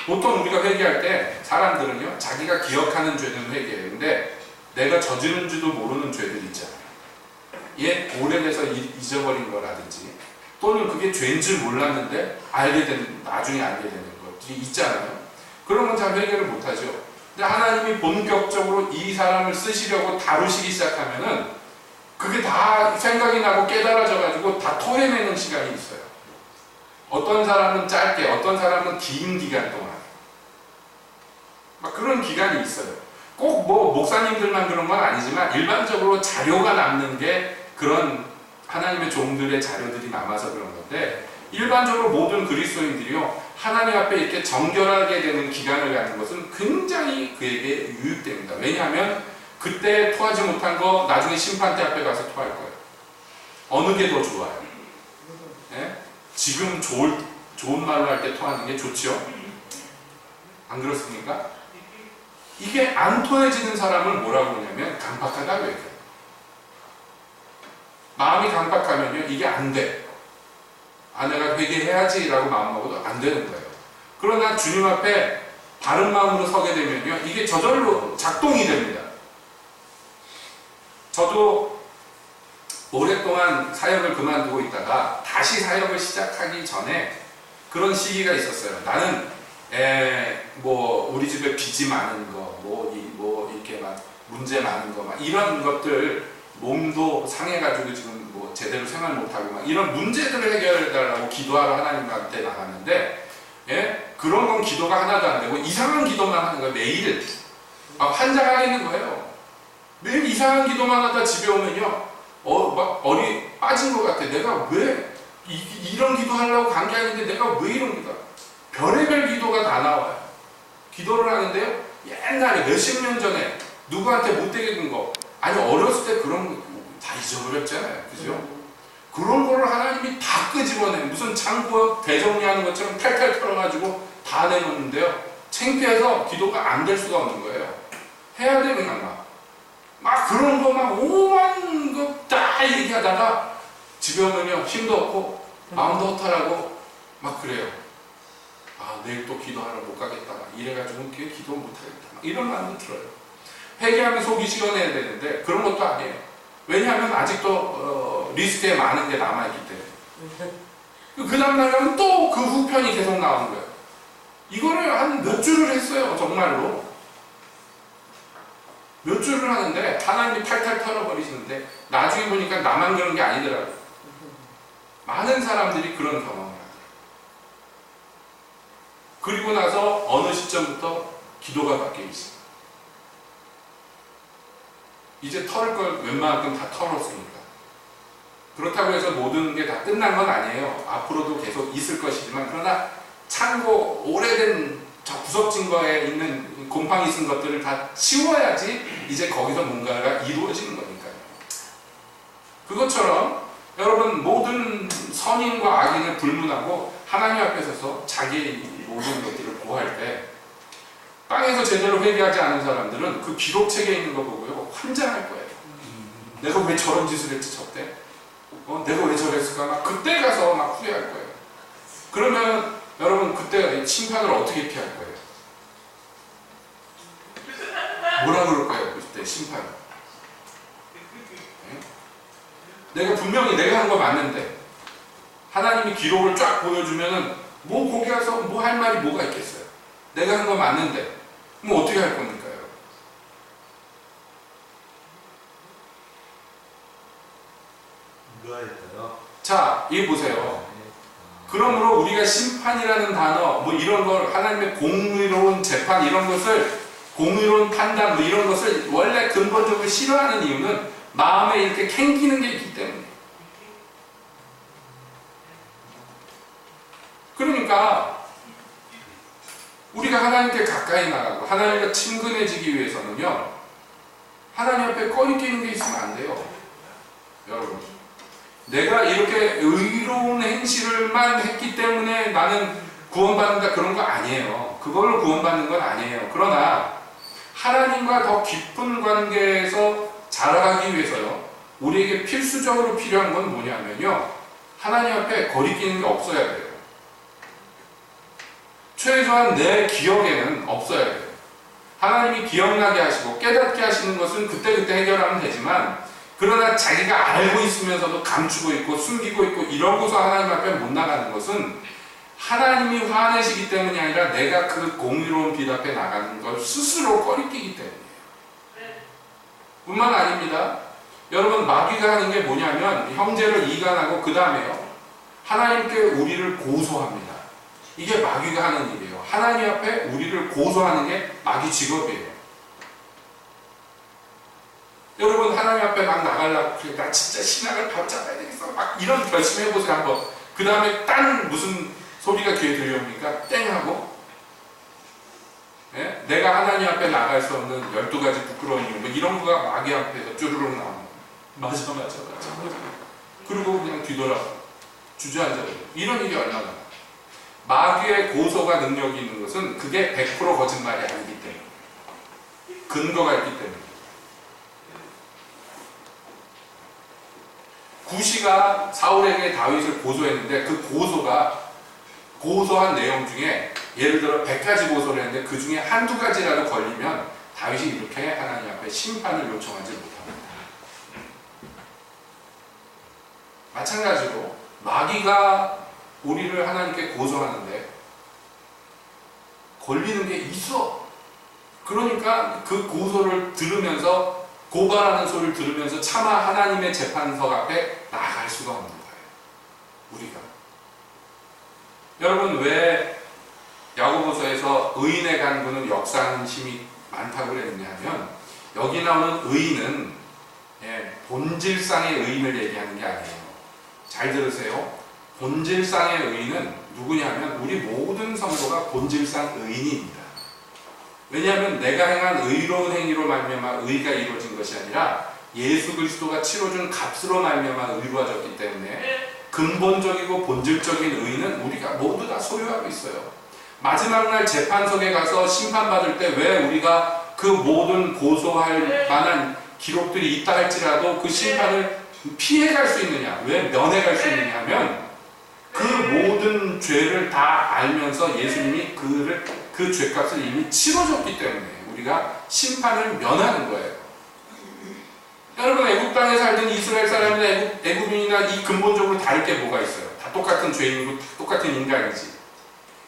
보통 우리가 회개할 때 사람들은요, 자기가 기억하는 죄는 회개해요. 근데 내가 저지른 줄도 모르는 죄들 있잖아요. 오래돼서 잊어버린 거라든지 또는 그게 죄인 줄 몰랐는데 나중에 알게 되는 것들이 있잖아요. 그런 건 잘 회개를 못하죠. 근데 하나님이 본격적으로 이 사람을 쓰시려고 다루시기 시작하면은 그게 다 생각이 나고 깨달아져가지고 다 토해내는 시간이 있어요. 어떤 사람은 짧게, 어떤 사람은 긴 기간 동안. 막 그런 기간이 있어요. 꼭 뭐 목사님들만 그런 건 아니지만 일반적으로 자료가 남는 게 그런 하나님의 종들의 자료들이 남아서 그런 건데, 일반적으로 모든 그리스도인들이요, 하나님 앞에 이렇게 정결하게 되는 기간을 갖는 것은 굉장히 그에게 유익됩니다. 왜냐하면 그때 토하지 못한 거 나중에 심판대 앞에 가서 토할 거예요. 어느 게 더 좋아요? 네? 지금 좋은 말로 할 때 토하는 게 좋죠? 안 그렇습니까? 이게 안 토해지는 사람을 뭐라고 하냐면 강박하다고 얘기해요. 마음이 강박하면요, 이게 안 돼. 내가 회개해야지 라고 마음먹어도 안 되는 거예요. 그러나 주님 앞에 바른 마음으로 서게 되면요, 이게 저절로 작동이 됩니다. 저도 오랫동안 사역을 그만두고 있다가 다시 사역을 시작하기 전에 그런 시기가 있었어요. 나는 우리 집에 빚이 많은 거, 이렇게 막 문제 많은 거, 막 이런 것들, 몸도 상해가지고 지금 뭐 제대로 생활 못하고 막 이런 문제들을 해결해달라고 기도하러 하나님한테 나갔는데, 그런 건 기도가 하나도 안 되고 이상한 기도만 하는 거예요. 매일 환장하겠는 거예요. 매일 이상한 기도만 하다 집에 오면요, 막 얼이 빠진 것 같아. 내가 왜 이런 기도 하려고 간 게 아닌데 내가 왜 이런 기도? 별의별 기도가 다 나와요. 기도를 하는데요, 옛날에 몇십 년 전에 누구한테 못되게 군 거, 아니 어렸을 때 그런 거 다 잊어버렸잖아요. 그죠? 그런 거를 하나님이 다 끄집어내. 무슨 창고 대정리하는 것처럼 탈탈 털어가지고 다 내놓는데요, 창피해서 기도가 안 될 수가 없는 거예요. 해야 돼 그냥 막 그런 거 막 오만 거 다 얘기하다가 집에 오면요, 힘도 없고 마음도 허탈하고 막 그래요. 내일 또 기도하러 못 가겠다. 이래가지고 기도 못 하겠다. 이런 마음도 들어요. 회개하면 속이 시원해야 되는데 그런 것도 아니에요. 왜냐하면 아직도 리스트에 많은 게 남아있기 때문에. 그 다음날 가면 또 그 후편이 계속 나오는 거예요. 이거를 한 몇 주를 했어요. 정말로. 몇 주를 하는데 하나님이 탈탈 털어버리시는데 나중에 보니까 나만 그런 게 아니더라고요. 많은 사람들이 그런 경험을 하더라고요. 그리고 나서 어느 시점부터 기도가 바뀌기 시작해요. 이제 털을 걸 웬만큼 다 털었으니까. 그렇다고 해서 모든 게 다 끝난 건 아니에요. 앞으로도 계속 있을 것이지만, 그러나 창고 오래된 저 구석진 거에 있는 곰팡이 쓴 것들을 다 치워야지 이제 거기서 뭔가가 이루어지는 거니까요. 그것처럼 여러분, 모든 선인과 악인을 불문하고 하나님 앞에 서서 자기의 모든 것들을 고할 때, 땅에서 제대로 회개하지 않은 사람들은 그 기록책에 있는 거 보고요, 환장할 거예요. 내가 왜 저런 짓을 했지 저때? 내가 왜 저랬을까? 막 그때 가서 막 후회할 거예요. 그러면 여러분, 그때 심판을 어떻게 피할 거예요? 뭐라 그럴 거예요? 그때 심판을. 내가 분명히 내가 한 거 맞는데 하나님이 기록을 쫙 보여주면은 거기 가서 할 말이 뭐가 있겠어요? 내가 한 거 맞는데 어떻게 할 겁니까? 자, 이거 보세요. 그러므로 우리가 심판이라는 단어, 이런 걸, 하나님의 공의로운 재판, 이런 것을, 공의로운 판단, 이런 것을 원래 근본적으로 싫어하는 이유는 마음에 이렇게 캥기는 게 있기 때문에. 그러니까 우리가 하나님께 가까이 나가고 하나님과 친근해지기 위해서는요, 하나님 앞에 꺼리 끼는 게 있으면 안 돼요. 여러분, 내가 이렇게 의로운 행실을만 했기 때문에 나는 구원받는다 그런 거 아니에요. 그걸로 구원받는 건 아니에요. 그러나 하나님과 더 깊은 관계에서 자라가기 위해서요, 우리에게 필수적으로 필요한 건 뭐냐면요, 하나님 앞에 거리끼는 게 없어야 돼요. 최소한 내 기억에는 없어야 돼요. 하나님이 기억나게 하시고 깨닫게 하시는 것은 그때그때 해결하면 되지만, 그러나 자기가 알고 있으면서도 감추고 있고 숨기고 있고 이러고서 하나님 앞에 못 나가는 것은 하나님이 화내시기 때문이 아니라 내가 그 공의로운 빛 앞에 나가는 걸 스스로 꺼리끼기 때문이에요. 뿐만 아닙니다. 여러분, 마귀가 하는 게 뭐냐면 형제를 이간하고 그 다음에요, 하나님께 우리를 고소합니다. 이게 마귀가 하는 일이에요. 하나님 앞에 우리를 고소하는 게 마귀 직업이에요. 여러분, 하나님 앞에 막 나가려고, 그래, 나 진짜 신앙을 바로잡아야 되겠어, 막 이런 결심해보세요 한번. 그 다음에 딴 무슨 소리가 귀에 들려옵니까? 땡 하고, 예? 내가 하나님 앞에 나갈 수 없는 12가지 부끄러운 이유, 뭐 이런 거가 마귀 앞에서 쭈르륵 나오는, 맞아. 그리고 그냥 뒤돌아 주저앉아요. 이런 일이 얼마나 많아요. 마귀의 고소가 능력이 있는 것은 그게 100% 거짓말이 아니기 때문에, 근거가 있기 때문에. 구시가 사울에게 다윗을 고소했는데 그 고소한 내용 중에 예를 들어 100가지 고소를 했는데 그 중에 한두 가지라도 걸리면 다윗이 이렇게 하나님 앞에 심판을 요청하지 못합니다. 마찬가지로 마귀가 우리를 하나님께 고소하는데 걸리는 게 있어. 그러니까 그 고소를 들으면서, 고발하는 소리를 들으면서 차마 하나님의 재판석 앞에 나아갈 수가 없는 거예요. 우리가. 여러분, 왜 야고보서에서 의인의 간구는 역사하는 힘이 많다고 그랬냐면, 여기 나오는 의인은 본질상의 의인을 얘기하는 게 아니에요. 잘 들으세요. 본질상의 의인은 누구냐면 우리 모든 성도가 본질상 의인입니다. 왜냐하면 내가 행한 의로운 행위로 말미암아 의가 이루어진 것이 아니라 예수 그리스도가 치러준 값으로 말미암아 의로워졌기 때문에 근본적이고 본질적인 의는 우리가 모두 다 소유하고 있어요. 마지막 날 재판석에 가서 심판받을 때 왜 우리가 그 모든 고소할 만한 기록들이 있다 할지라도 그 심판을 피해갈 수 있느냐, 왜 면해갈 수 있느냐 하면 그 모든 죄를 다 알면서 예수님이 그 죄값을 이미 치러줬기 때문에 우리가 심판을 면하는 거예요. 여러분, 애국 땅에 살던 이스라엘 사람이나 애국인이나 이 근본적으로 다를 게 뭐가 있어요? 다 똑같은 죄인이고 다 똑같은 인간이지.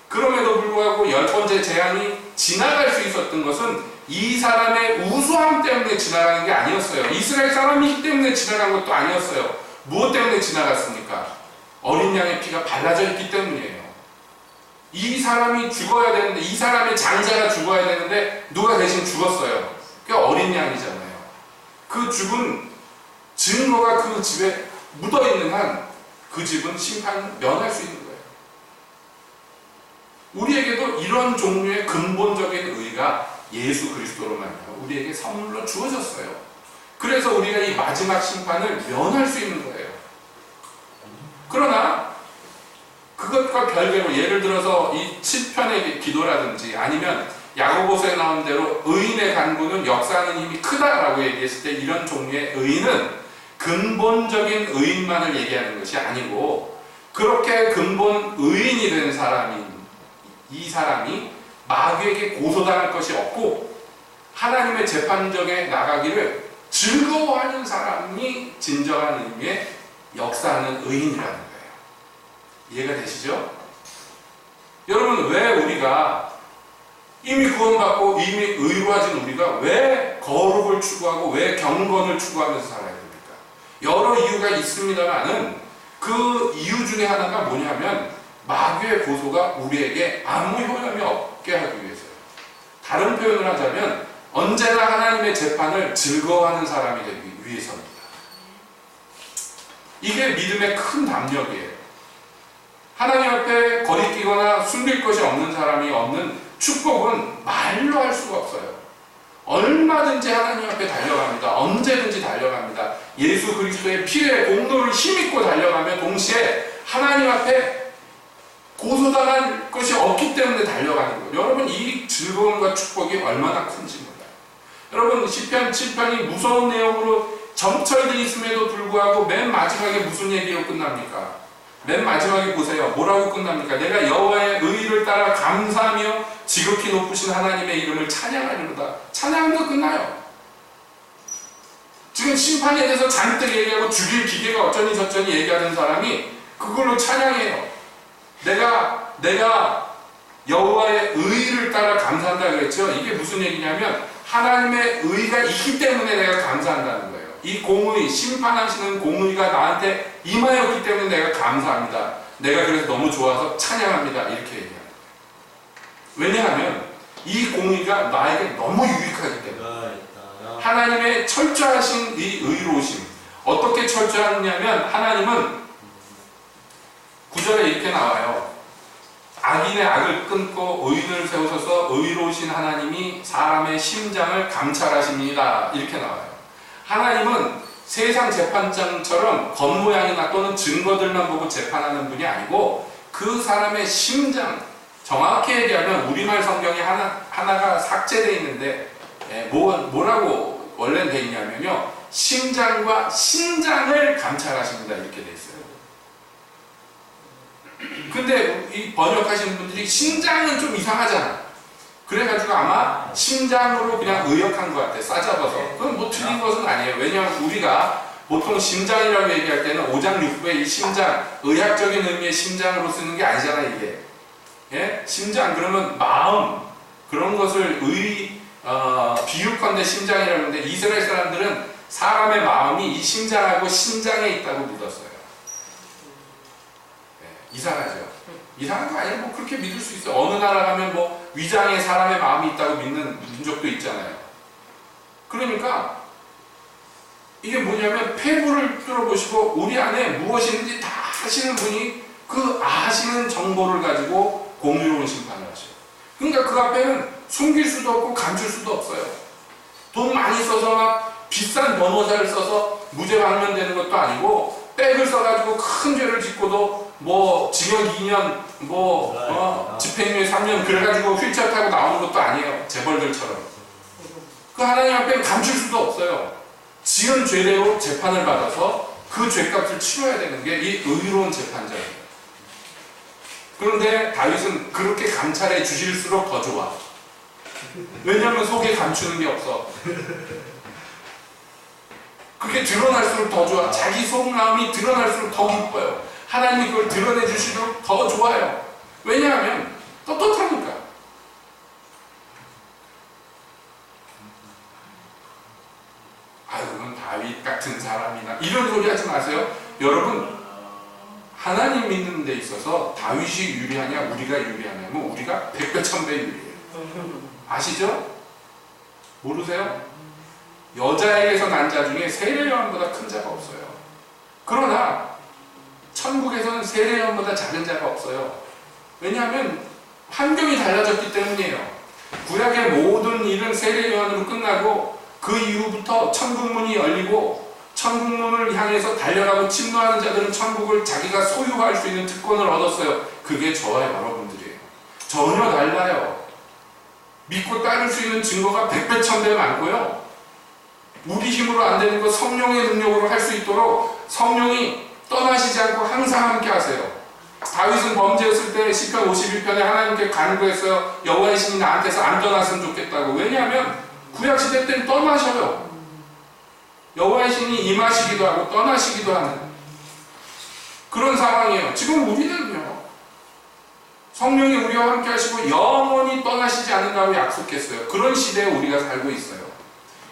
그럼에도 불구하고 10번째 재앙이 지나갈 수 있었던 것은 이 사람의 우수함 때문에 지나가는 게 아니었어요. 이스라엘 사람이기 때문에 지나간 것도 아니었어요. 무엇 때문에 지나갔습니까? 어린 양의 피가 발라져 있기 때문이에요. 이 사람이 죽어야 되는데, 이 사람의 장자가 죽어야 되는데 누가 대신 죽었어요. 그게 어린 양이잖아요. 그 죽은 증거가 그 집에 묻어있는 한 그 집은 심판 면할 수 있는 거예요. 우리에게도 이런 종류의 근본적인 의가 예수 그리스도로 말미암아 우리에게 선물로 주어졌어요. 그래서 우리가 이 마지막 심판을 면할 수 있는 거예요. 그러나 그것과 별개로 예를 들어서 이 시편의 기도라든지 아니면 야고보서에 나온 대로 의인의 간구는 역사하는 힘이 크다라고 얘기했을 때 이런 종류의 의인은 근본적인 의인만을 얘기하는 것이 아니고, 그렇게 근본 의인이 된 사람인 이 사람이 마귀에게 고소당할 것이 없고 하나님의 재판정에 나가기를 즐거워하는 사람이 진정한 의미의 역사하는 의인이라는 거예요. 이해가 되시죠? 여러분, 왜 우리가 이미 구원받고 이미 의로워진 우리가 왜 거룩을 추구하고 왜 경건을 추구하면서 살아야 됩니까? 여러 이유가 있습니다만은 그 이유 중에 하나가 뭐냐면 마귀의 고소가 우리에게 아무 효험이 없게 하기 위해서요. 다른 표현을 하자면 언제나 하나님의 재판을 즐거워하는 사람이 되기 위해서입니다. 이게 믿음의 큰 담력이에요. 하나님 앞에 거리끼거나 숨길 것이 없는 사람이 없는 축복은 말로 할 수가 없어요. 얼마든지 하나님 앞에 달려갑니다. 언제든지 달려갑니다. 예수 그리스도의 피의 공로를 힘입고 달려가며 동시에 하나님 앞에 고소당할 것이 없기 때문에 달려가는 거예요. 여러분 이 즐거움과 축복이 얼마나 큰지 몰라요. 여러분 시편 7편이 무서운 내용으로 점철되어 있음에도 불구하고 맨 마지막에 무슨 얘기로 끝납니까? 맨 마지막에 보세요. 뭐라고 끝납니까? 내가 여호와의 의를 따라 감사하며 지극히 높으신 하나님의 이름을 찬양하리로다. 찬양도 끝나요. 지금 심판에 대해서 잔뜩 얘기하고 죽일 기계가 어쩌니 저쩌니 얘기하는 사람이 그걸로 찬양해요. 내가 여호와의 의를 따라 감사한다 그랬죠. 이게 무슨 얘기냐면 하나님의 의가 있기 때문에 내가 감사한다는 거예요. 이 공의, 심판하시는 공의가 나한테 임하였기 때문에 내가 감사합니다. 내가 그래서 너무 좋아서 찬양합니다. 이렇게 얘기합니다. 왜냐하면 이 공의가 나에게 너무 유익하기 때문에 하나님의 철저하신 이 의로우심 어떻게 철저하냐면 하나님은 9절에 이렇게 나와요. 악인의 악을 끊고 의인을 세우셔서 의로우신 하나님이 사람의 심장을 감찰하십니다. 이렇게 나와요. 하나님은 세상 재판장처럼 겉모양이나 또는 증거들만 보고 재판하는 분이 아니고 그 사람의 심장, 정확히 얘기하면 우리말 성경에 하나가 삭제되어 있는데 뭐라고 원래는 되어 있냐면요. 심장과 신장을 감찰하십니다. 이렇게 되어 있어요. 근데 이 번역하시는 분들이 신장은 좀 이상하잖아. 그래가지고 아마 심장으로 그냥 의역한 것 같아. 싸잡아서. 그건 뭐 틀린 것은 아니에요. 왜냐하면 우리가 보통 심장이라고 얘기할 때는 오장육부의 이 심장, 의학적인 의미의 심장으로 쓰는 게 아니잖아 이게. 예? 심장 그러면 마음 그런 것을 비유컨대 심장이라고 하는데 이스라엘 사람들은 사람의 마음이 이 심장하고 신장에 있다고 믿었어요. 예, 이상하죠? 이상한 거 아니에요? 뭐 그렇게 믿을 수 있어요. 어느 나라 가면 뭐 위장에 사람의 마음이 있다고 믿는 민족도 있잖아요. 그러니까 이게 뭐냐면 폐부를 뚫어보시고 우리 안에 무엇이 있는지 다 아시는 분이 그 아시는 정보를 가지고 공의로운 심판을 하셔요. 그러니까 그 앞에는 숨길 수도 없고 감출 수도 없어요. 돈 많이 써서 막 비싼 변호사를 써서 무죄 받으면 되는 것도 아니고 백을 써가지고 큰 죄를 짓고도 뭐 징역 2년 집행유예 3년 그래가지고 휠체어 타고 나오는 것도 아니에요. 재벌들처럼. 그 하나님 앞에 감출 수도 없어요. 지은 죄대로 재판을 받아서 그 죄값을 치러야 되는 게 이 의로운 재판자예요. 그런데 다윗은 그렇게 감찰해 주실수록 더 좋아. 왜냐하면 속에 감추는 게 없어. 그게 드러날수록 더 좋아. 자기 속마음이 드러날수록 더 기뻐요. 하나님이 그걸 드러내 주시도록 더 좋아요. 왜냐하면 떳떳하니까. 그건 다윗 같은 사람이나 이런 소리 하지 마세요. 여러분 하나님 믿는 데 있어서 다윗이 유리하냐 우리가 유리하냐면 우리가 100배 1000배 유리해요. 아시죠? 모르세요? 여자에게서 난 자 중에 세례요한보다 큰 자가 없어요. 그러나 천국에서는 세례요한보다 작은 자가 없어요. 왜냐하면 환경이 달라졌기 때문이에요. 구약의 모든 일은 세례요한으로 끝나고 그 이후부터 천국문이 열리고 천국문을 향해서 달려가고 침노하는 자들은 천국을 자기가 소유할 수 있는 특권을 얻었어요. 그게 저와 여러분들이에요. 전혀 달라요. 믿고 따를 수 있는 증거가 100배 1000배 많고요. 우리 힘으로 안 되는 거 성령의 능력으로 할 수 있도록 성령이 떠나시지 않고 항상 함께 하세요. 다윗은 범죄했을 때 시편 51편에 하나님께 간구했어요. 여호와의 신이 나한테서 안 떠났으면 좋겠다고. 왜냐하면 구약시대 때는 떠나셔요. 여호와의 신이 임하시기도 하고 떠나시기도 하는 그런 상황이에요. 지금 우리는요. 성령이 우리와 함께 하시고 영원히 떠나시지 않는다고 약속했어요. 그런 시대에 우리가 살고 있어요.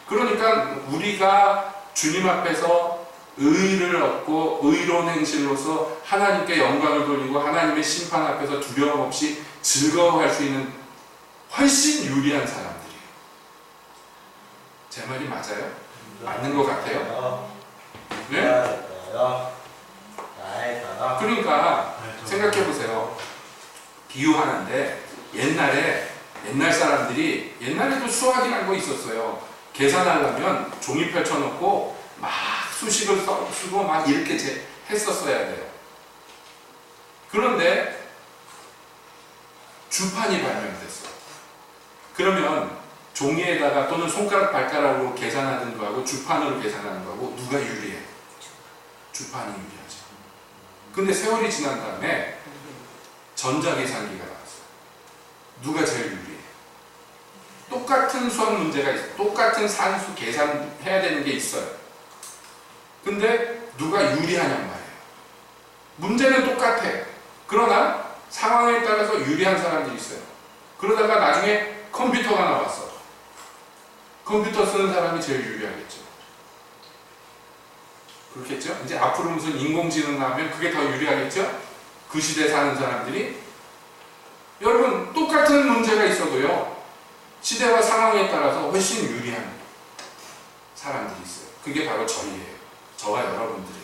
그러니까 우리가 주님 앞에서 의를 얻고 의로운 행실로서 하나님께 영광을 돌리고 하나님의 심판 앞에서 두려움 없이 즐거워할 수 있는 훨씬 유리한 사람들이에요. 제 말이 맞아요? 맞는 것 같아요? 네? 그러니까 생각해 보세요. 비유하는데 옛날에 옛날 사람들이 옛날에도 수학이라는 거 있었어요. 계산하려면 종이 펼쳐놓고 막 수식을 쓰고 막 이렇게 했었어야 돼요. 그런데 주판이 발명됐어. 그러면 종이에다가 또는 손가락 발가락으로 계산하는 거하고 주판으로 계산하는 거하고 누가 유리해? 주판이 유리하죠. 근데 세월이 지난 다음에 전자계산기가 나왔어요. 누가 제일 유리해? 똑같은 수학 문제가 있어요. 똑같은 산수 계산해야 되는 게 있어요. 근데 누가 유리하냔 말이에요. 문제는 똑같아. 그러나 상황에 따라서 유리한 사람들이 있어요. 그러다가 나중에 컴퓨터가 나왔어. 컴퓨터 쓰는 사람이 제일 유리하겠죠. 그렇겠죠? 이제 앞으로 무슨 인공지능 나오면 그게 더 유리하겠죠? 그 시대에 사는 사람들이. 여러분, 똑같은 문제가 있어도요, 시대와 상황에 따라서 훨씬 유리한 사람들이 있어요. 그게 바로 저희예요. 저와 여러분들이에요.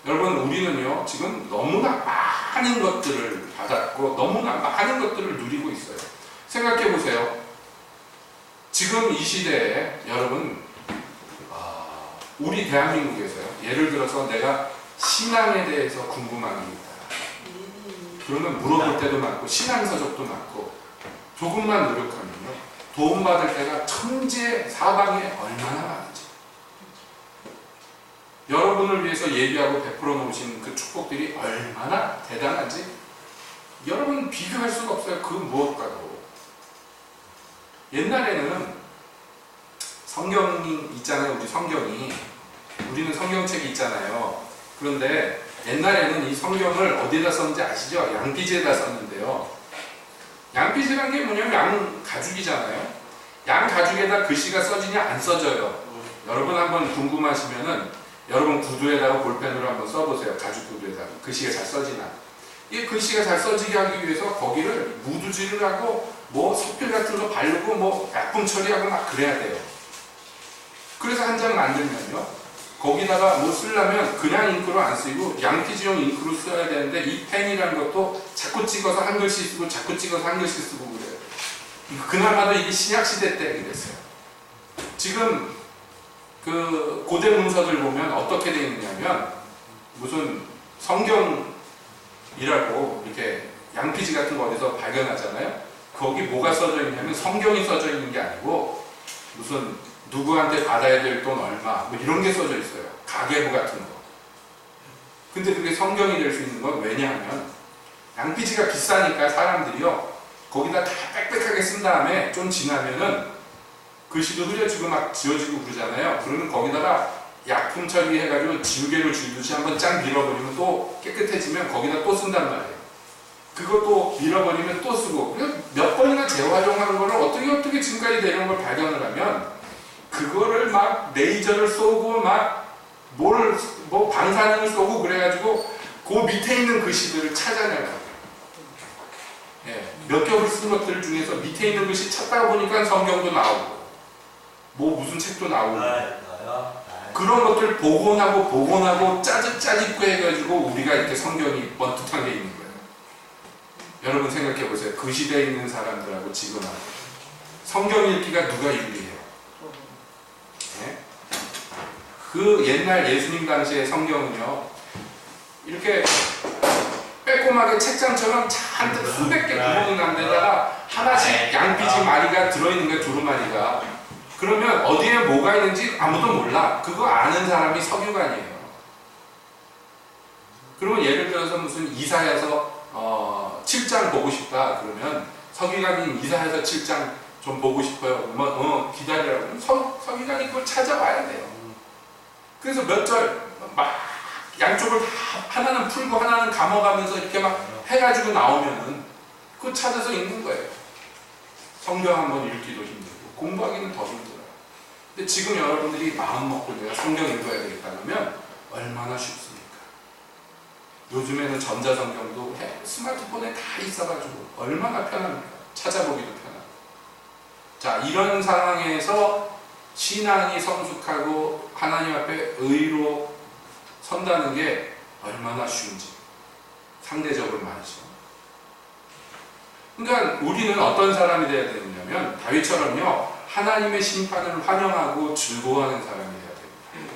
여러분, 우리는요, 지금 너무나 많은 것들을 받았고, 너무나 많은 것들을 누리고 있어요. 생각해 보세요. 지금 이 시대에 여러분, 우리 대한민국에서요, 예를 들어서 내가 신앙에 대해서 궁금한 게 있다. 그러면 물어볼 때도 많고, 신앙서적도 많고, 조금만 노력하면요, 도움받을 때가 천지사방에 얼마나 많은지. 여러분을 위해서 예비하고 베풀어 놓으신 그 축복들이 얼마나 대단한지 여러분 비교할 수가 없어요. 그 무엇과도. 옛날에는 성경이 있잖아요. 우리는 성경책이 있잖아요. 그런데 옛날에는 이 성경을 어디다 썼는지 아시죠? 양피지에다 썼는데요. 양피지란 게 뭐냐면 양 가죽이잖아요. 양 가죽에다 글씨가 써지냐 안 써져요. 여러분 한번 궁금하시면은 여러분 구두에다가 볼펜으로 한번 써보세요. 가죽 구두에다가 글씨가 잘 써지나. 이 글씨가 잘 써지게 하기 위해서 거기를 무드질을 하고 뭐 석필 같은 거 바르고 뭐 약품 처리하고 막 그래야 돼요. 그래서 한 장 만들면요, 거기다가 뭐 쓰려면 그냥 잉크로 안 쓰고 양피지용 잉크로 써야 되는데, 이 펜이라는 것도 자꾸 찍어서 한 글씨 쓰고 자꾸 찍어서 한 글씨 쓰고 그래요. 그나마도 이게 신약시대 때 그랬어요. 지금 그 고대 문서들 보면 어떻게 되어 있느냐면, 무슨 성경이라고 이렇게 양피지 같은 거 어디서 발견하잖아요. 거기 뭐가 써져 있냐면 성경이 써져 있는 게 아니고 무슨 누구한테 받아야 될 돈 얼마 뭐 이런 게 써져 있어요. 가계부 같은 거. 근데 그게 성경이 될 수 있는 건 왜냐하면 양피지가 비싸니까 사람들이요, 거기다 다 빽빽하게 쓴 다음에 좀 지나면은 글씨도 흐려지고 막 지워지고 그러잖아요. 그러면 거기다가 약품 처리해가지고 지우개로 지우듯이 한번 짠 밀어버리면 또 깨끗해지면 거기다 또 쓴단 말이에요. 그것도 밀어버리면 또 쓰고, 몇 번이나 재활용하는 거를 어떻게 지금까지 내려온 걸 발견을 하면, 그거를 막 레이저를 쏘고 막 뭐 방사능을 쏘고 그래가지고 그 밑에 있는 글씨들을 찾아내요. 예, 몇 겹을 쓴 것들 중에서 밑에 있는 글씨 찾다가 보니까 성경도 나오고 뭐 무슨 책도 나오고 그런 것들 복원하고 짜집고 해가지고 우리가 이렇게 성경이 번듯하게 있는 거예요. 여러분 생각해 보세요. 그 시대에 있는 사람들하고 지금하고 성경 읽기가 누가 유리해요? 네? 그 옛날 예수님 당시의 성경은요, 이렇게 빼꼼하게 책장처럼 잔뜩 수백 개 구멍이 난 데다가 하나씩 양피지 마리가 들어있는 거예요. 두루마리가. 그러면 어디에 뭐가 있는지 아무도 몰라. 그거 아는 사람이 서기관이에요. 그러면 예를 들어서 무슨 이사야서 7장 보고 싶다 그러면 서기관이 이사야서 7장 좀 보고 싶어요. 기다리라고. 서기관이 그걸 찾아와야 돼요. 그래서 몇 절 막 양쪽을 다 하나는 풀고 하나는 감아가면서 이렇게 막 해가지고 나오면은 그거 찾아서 읽는 거예요. 성경 한번 읽기도 힘들고 공부하기는 더 힘들어요. 근데 지금 여러분들이 마음 먹고 내가 성경 읽어야 되겠다 그러면 얼마나 쉽습니까? 요즘에는 전자성경도 스마트폰에 다 있어가지고 얼마나 편합니까? 찾아보기도 편하고. 자, 이런 상황에서 신앙이 성숙하고 하나님 앞에 의로 선다는 게 얼마나 쉬운지 상대적으로 말이죠. 그러니까 우리는 어떤 사람이 되어야 되느냐면 다윗처럼요 하나님의 심판을 환영하고 즐거워하는 사람이 되어야 됩니다.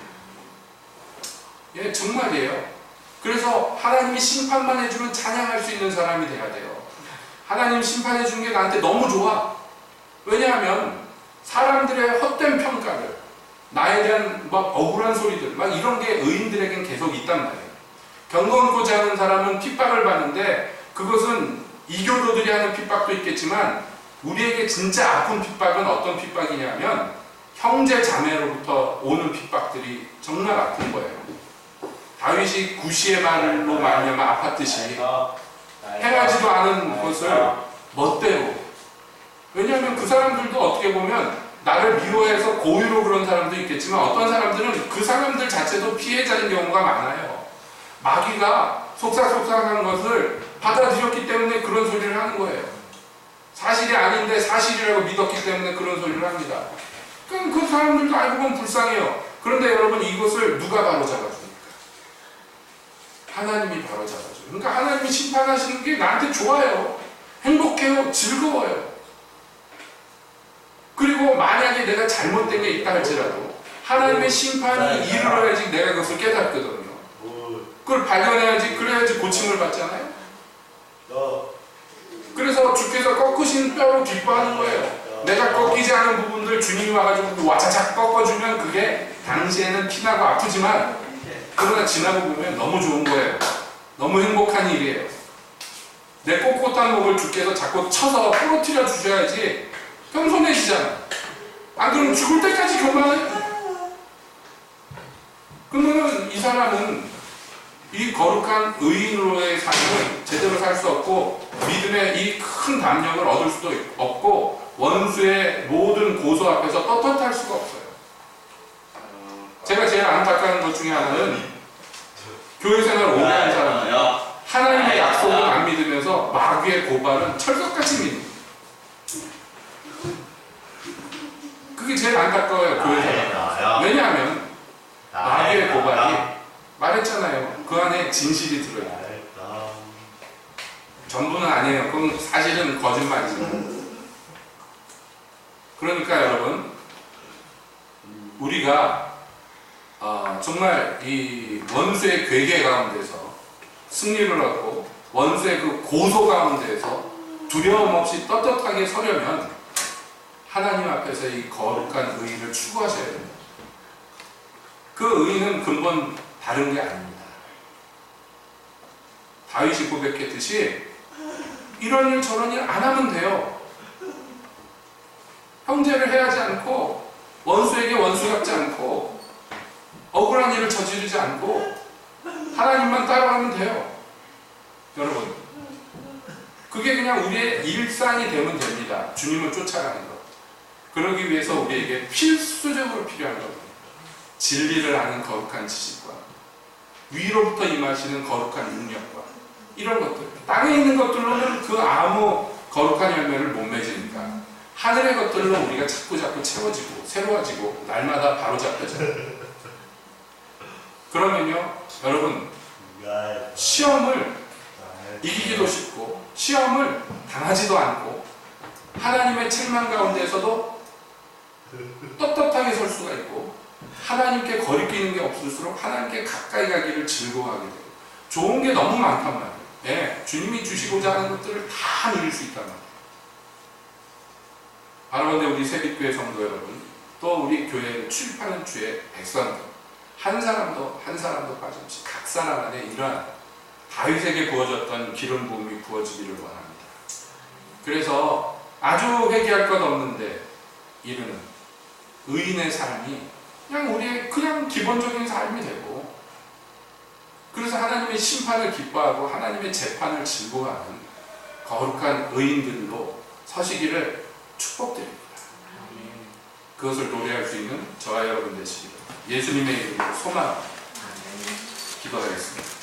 예, 정말이에요. 그래서 하나님이 심판만 해주면 찬양할 수 있는 사람이 돼야 돼요. 하나님 심판해 준 게 나한테 너무 좋아. 왜냐하면 사람들의 헛된 평가를, 나에 대한 막 억울한 소리들, 막 이런 게 의인들에겐 계속 있단 말이에요. 경건고자 하는 사람은 핍박을 받는데 그것은 이교도들이 하는 핍박도 있겠지만 우리에게 진짜 아픈 핍박은 어떤 핍박이냐면 형제 자매로부터 오는 핍박들이 정말 아픈 거예요. 다윗이 구시의 말로 말미암아 아팠듯이 행하지도 않은 것을 멋대로, 왜냐하면 그 사람들도 어떻게 보면 나를 미워해서 고의로 그런 사람도 있겠지만 어떤 사람들은 그 사람들 자체도 피해자인 경우가 많아요. 마귀가 속삭속삭한 것을 받아들였기 때문에 그런 소리를 하는 거예요. 사실이 아닌데 사실이라고 믿었기 때문에 그런 소리를 합니다. 그럼 그 사람들도 알고 보면 불쌍해요. 그런데 여러분 이것을 누가 바로잡아줍니까? 하나님이 바로잡아줘요. 그러니까 하나님이 심판하시는 게 나한테 좋아요. 행복해요. 즐거워요. 그리고 만약에 내가 잘못된 게 있다 할지라도 하나님의 심판이 이르러야지 내가 그것을 깨닫거든요. 그걸 발견해야지, 그래야지 고침을 받잖아요. 그래서 주께서 꺾으신 뼈로 기뻐하는 거예요. 내가 꺾이지 않은 부분들 주님이 와가지고 와차차 꺾어주면 그게 당시에는 피나고 아프지만 그러나 지나고 보면 너무 좋은 거예요. 너무 행복한 일이에요. 내 꼿꼿한 목을 주께서 자꾸 쳐서 부러뜨려 주셔야지 겸손해지잖아. 안 그러면 죽을 때까지 교만해요. 그러면 이 사람은 이 거룩한 의인으로의 삶을 제대로 살 수 없고 믿음의 이 큰 담력을 얻을 수도 없고 원수의 모든 고소 앞에서 떳떳할 수가 없어요. 제가 제일 안타까운 것 중에 하나는 교회 생활 오래 한 사람들, 하나님의 약속을 안 믿으면서 마귀의 고발은 철석같이 믿는, 그게 제일 안타까워요. 교회 생활. 왜냐하면 마귀의 고발이 말했잖아요. 그 안에 진실이 들어있다. 전부는 아니에요. 그건 사실은 거짓말이지만. 그러니까 여러분, 우리가 정말 이 원수의 괴계 가운데서 승리를 얻고 원수의 그 고소 가운데서 두려움 없이 떳떳하게 서려면 하나님 앞에서 이 거룩한 의의를 추구하셔야 됩니다. 그 의의는 근본 다른 게 아닙니다. 다윗이 고백했듯이 이런 일 저런 일 안 하면 돼요. 형제를 해하지 않고 원수에게 원수 갚지 않고 억울한 일을 저지르지 않고 하나님만 따라가면 돼요. 여러분, 그게 그냥 우리의 일상이 되면 됩니다. 주님을 쫓아가는 것. 그러기 위해서 우리에게 필수적으로 필요한 겁니다. 진리를 아는 거룩한 지식과 위로부터 임하시는 거룩한 능력과 이런 것들, 땅에 있는 것들로는 그 아무 거룩한 열매를 못 맺으니까 하늘의 것들로 우리가 자꾸 채워지고 새로워지고 날마다 바로잡혀져요. 그러면요 여러분, 시험을 이기기도 쉽고 시험을 당하지도 않고 하나님의 책망 가운데서도 떳떳하게 설 수가 있고 하나님께 거리끼는 게 없을수록 하나님께 가까이 가기를 즐거워하게 돼요. 좋은 게 너무 많단 말이에요. 네, 주님이 주시고자 하는 것들을 다 누릴 수 있단 말이에요. 바로 근데 우리 새빛교회 성도 여러분, 또 우리 교회를 출입하는 주의 백성들, 한 사람도 빠짐없이 각 사람 안에 이러한 다윗에게 부어졌던 기름 부음이 부어지기를 원합니다. 그래서 아주 회개할 것 없는데 이르는 의인의 삶이 그냥 우리의 그냥 기본적인 삶이 되고, 그래서 하나님의 심판을 기뻐하고 하나님의 재판을 즐거워하는 거룩한 의인들로 서시기를 축복드립니다. 그것을 노래할 수 있는 저와 여러분 되시기를 예수님의 이름으로 소망 기도하겠습니다.